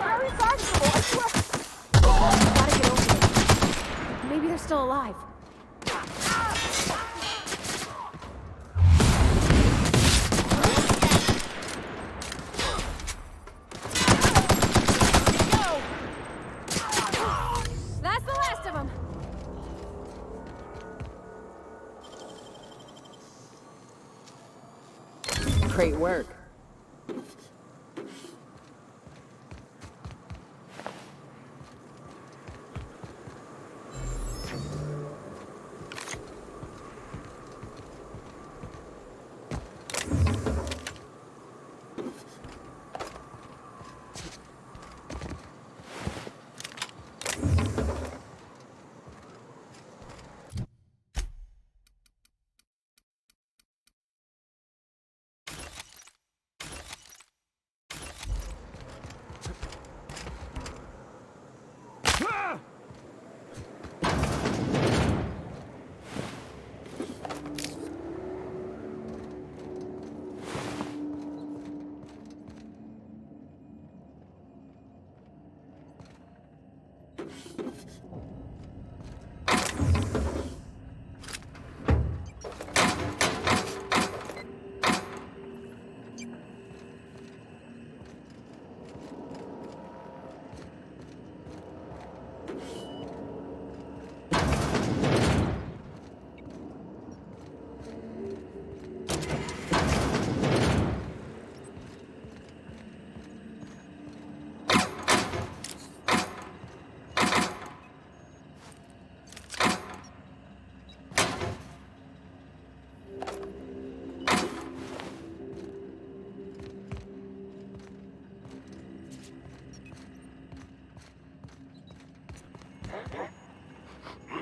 very fashionable, I swear. Gotta get over there. Maybe they're still alive. That's the last of them. work.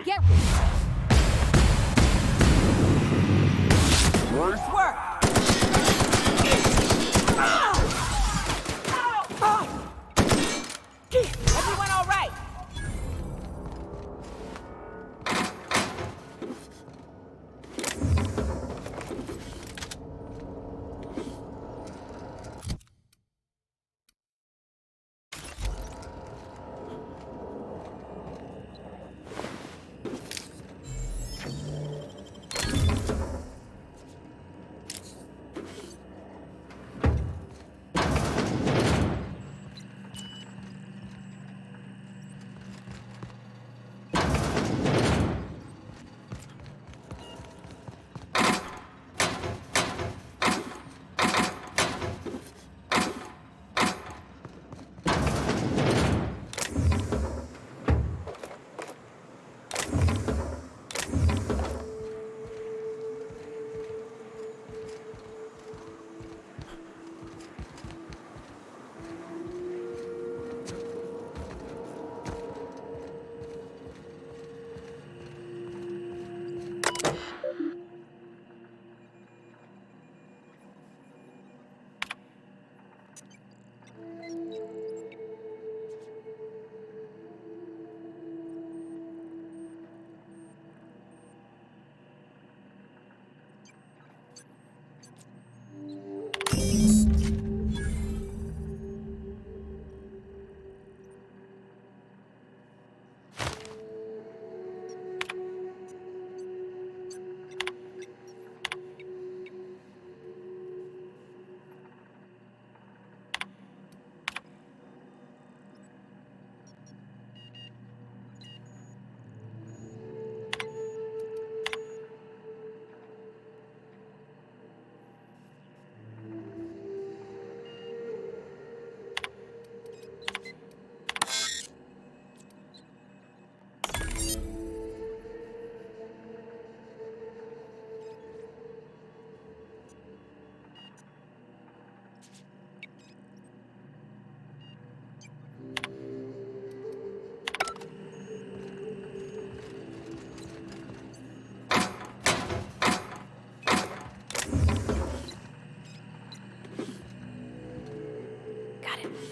Get Nice work. Everyone all right?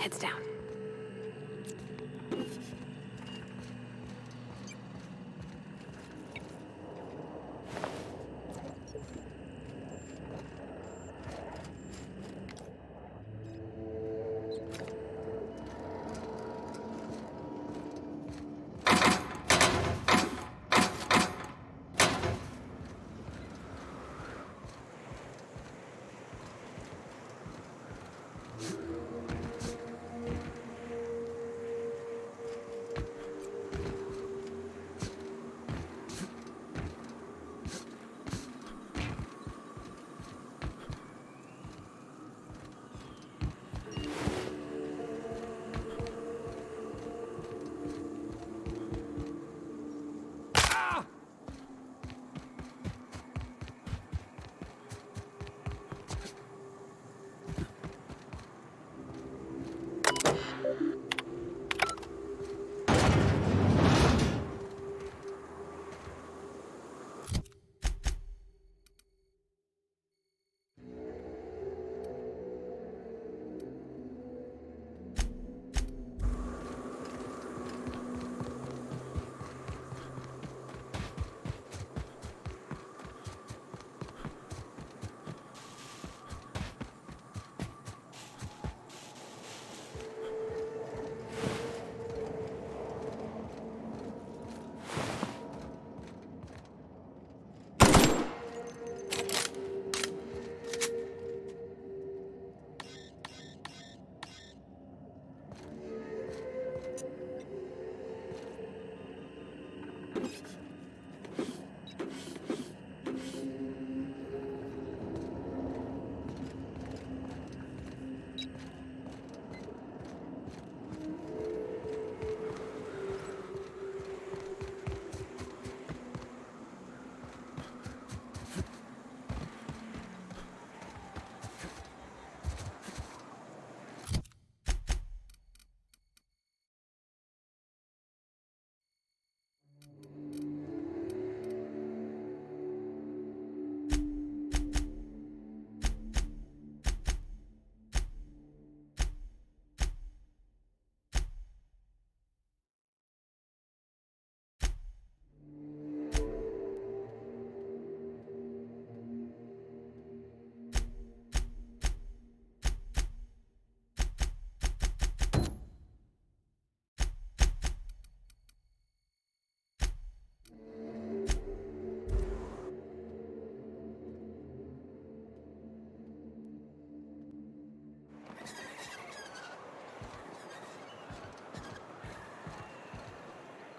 Heads down.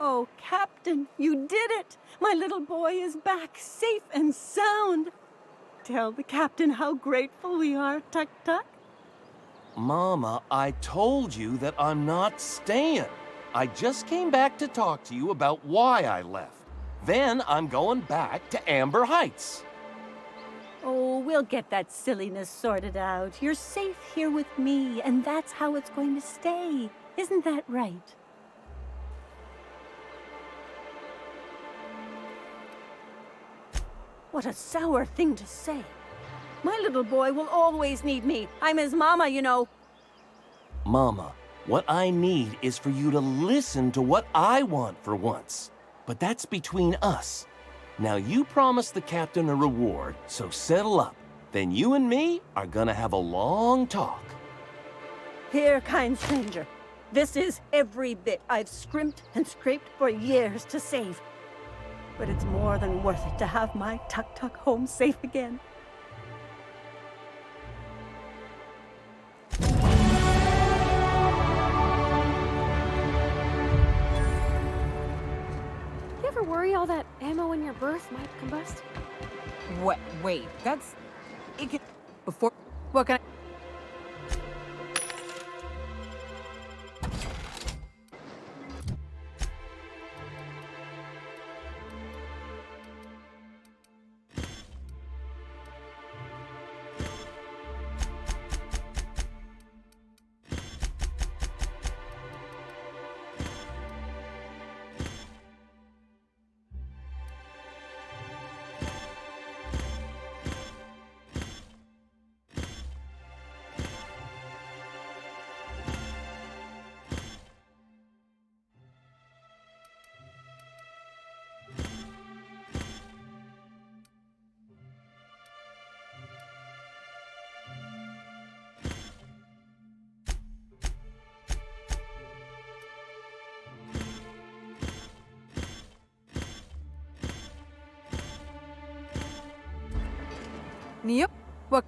Oh, Captain, you did it! My little boy is back, safe and sound. Tell the captain how grateful we are, Tuk Tuk. Mama, I told you that I'm not staying. I just came back to talk to you about why I left. Then I'm going back to Amber Heights. Oh, we'll get that silliness sorted out. You're safe here with me, and that's how it's going to stay. Isn't that right? What a sour thing to say. My little boy will always need me. I'm his mama, you know. Mama, what I need is for you to listen to what I want for once. But that's between us. Now you promised the captain a reward, so settle up. Then you and me are gonna have a long talk. Here, kind stranger. This is every bit I've scrimped and scraped for years to save. But it's more than worth it to have my Tuk Tuk home safe again. You ever worry all that ammo in your berth might combust? What? Wait, that's... It can... Before... What can I... Yep. What?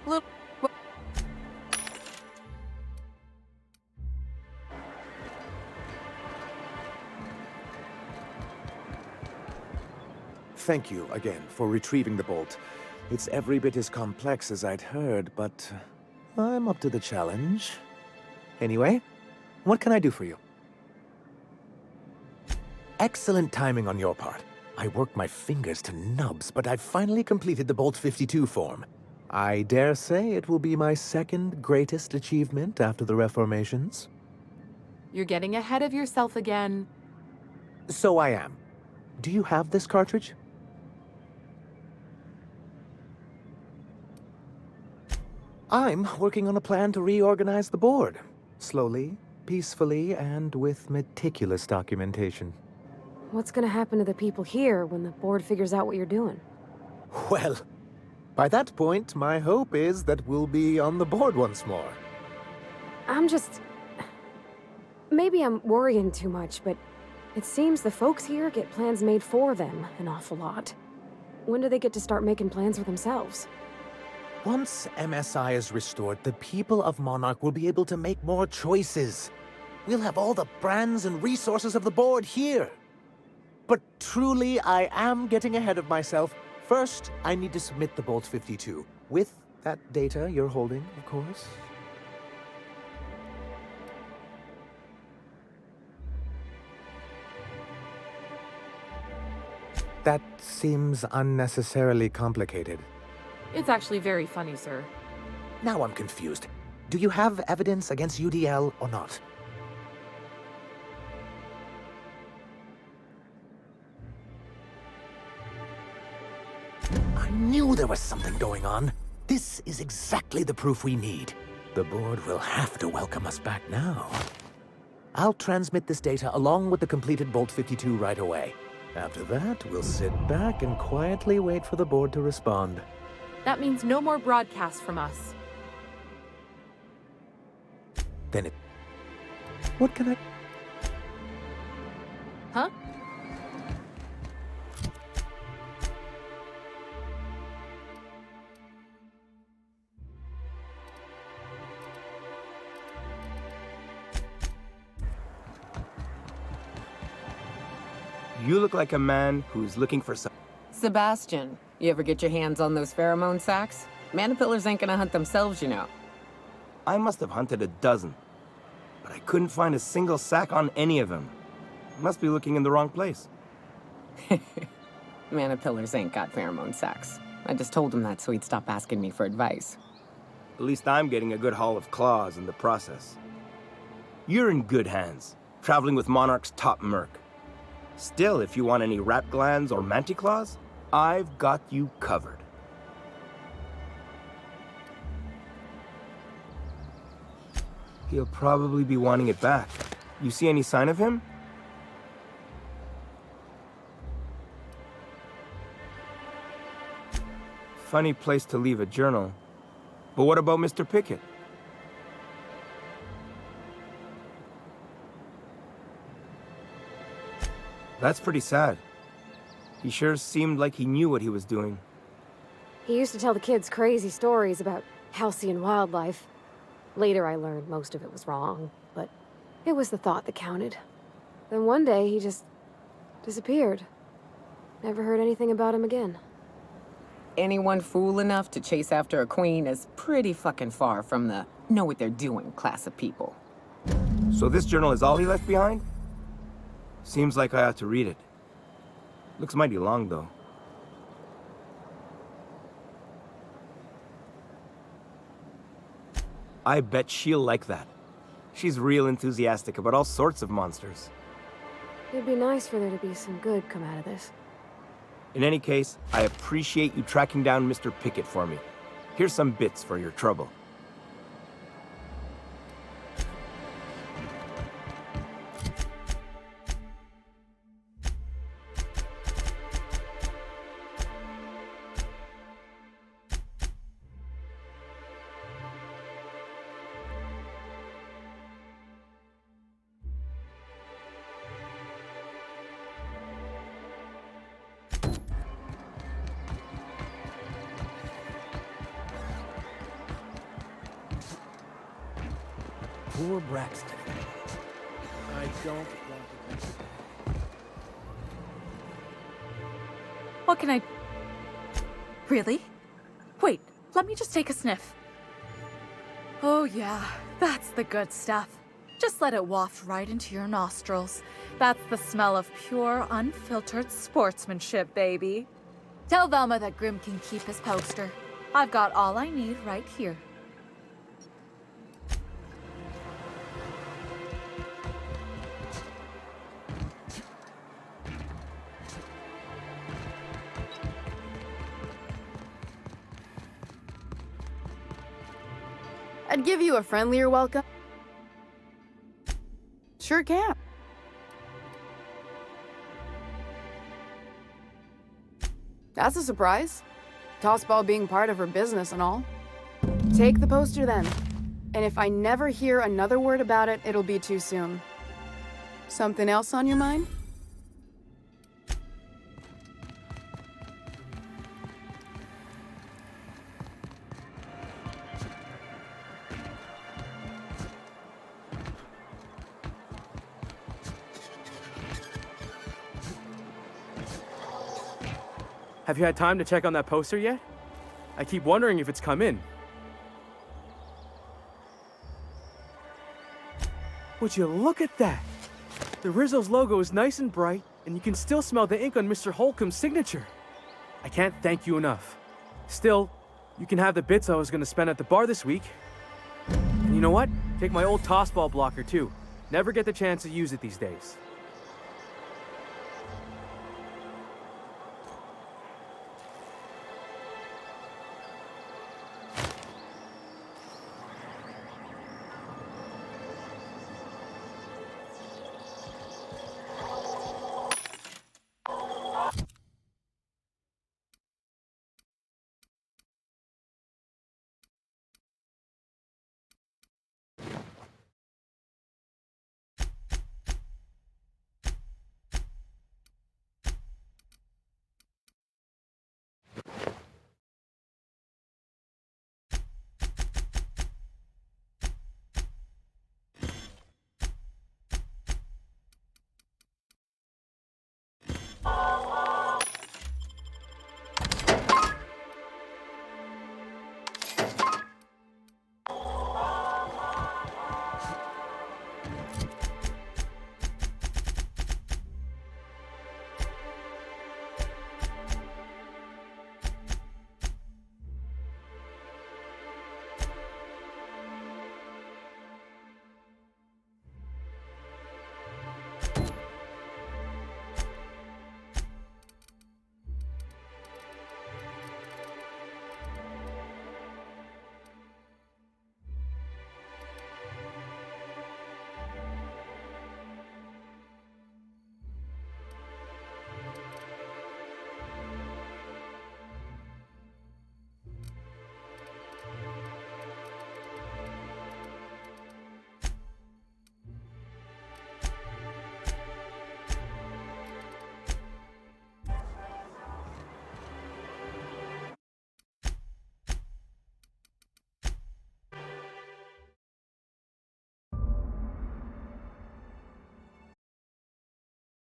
Look. What? Thank you again for retrieving the bolt. It's every bit as complex as I'd heard, but I'm up to the challenge. Anyway, what can I do for you? Excellent timing on your part. I worked my fingers to nubs, but I've finally completed the Bolt 52 form. I dare say it will be my second greatest achievement after the Reformations. You're getting ahead of yourself again. So I am. Do you have this cartridge? I'm working on a plan to reorganize the board. Slowly, peacefully, and with meticulous documentation. What's gonna happen to the people here when the board figures out what you're doing? Well, by that point, my hope is that we'll be on the board once more. Maybe I'm worrying too much, but it seems the folks here get plans made for them an awful lot. When do they get to start making plans for themselves? Once MSI is restored, the people of Monarch will be able to make more choices. We'll have all the brands and resources of the board here. But truly, I am getting ahead of myself. First, I need to submit the Bolt 52. With that data you're holding, of course. That seems unnecessarily complicated. It's actually very funny, sir. Now I'm confused. Do you have evidence against UDL or not? I knew there was something going on. This is exactly the proof we need. The board will have to welcome us back now. I'll transmit this data along with the completed Bolt 52 right away. After that, we'll sit back and quietly wait for the board to respond. That means no more broadcasts from us. Then it... What can I... Huh? You look like a man who's looking for some... Sebastian, you ever get your hands on those pheromone sacs? Manipillars ain't gonna hunt themselves, you know. I must have hunted a dozen, but I couldn't find a single sack on any of them. Must be looking in the wrong place. Manipillars ain't got pheromone sacs. I just told him that so he'd stop asking me for advice. At least I'm getting a good haul of claws in the process. You're in good hands, traveling with Monarch's top merc. Still, if you want any rat glands or manticlaws, I've got you covered. He'll probably be wanting it back. You see any sign of him? Funny place to leave a journal. But what about Mr. Pickett? That's pretty sad. He sure seemed like he knew what he was doing. He used to tell the kids crazy stories about halcyon wildlife. Later I learned most of it was wrong, but it was the thought that counted. Then one day he just disappeared. Never heard anything about him again. Anyone fool enough to chase after a queen is pretty fucking far from the know what they're doing class of people. So this journal is all he left behind? Seems like I ought to read it. Looks mighty long, though. I bet she'll like that. She's real enthusiastic about all sorts of monsters. It'd be nice for there to be some good come out of this. In any case, I appreciate you tracking down Mr. Pickett for me. Here's some bits for your trouble. Poor Braxton. I don't want to think. What can I... Really? Wait, let me just take a sniff. Oh yeah, that's the good stuff. Just let it waft right into your nostrils. That's the smell of pure, unfiltered sportsmanship, baby. Tell Velma that Grim can keep his poster. I've got all I need right here. I'd give you a friendlier welcome. Sure can. That's a surprise. Tossball being part of her business and all. Take the poster then. And if I never hear another word about it, it'll be too soon. Something else on your mind? Have you had time to check on that poster yet? I keep wondering if it's come in. Would you look at that? The Rizzo's logo is nice and bright, and you can still smell the ink on Mr. Holcomb's signature. I can't thank you enough. Still, you can have the bits I was gonna spend at the bar this week. And you know what? Take my old tossball blocker too. Never get the chance to use it these days.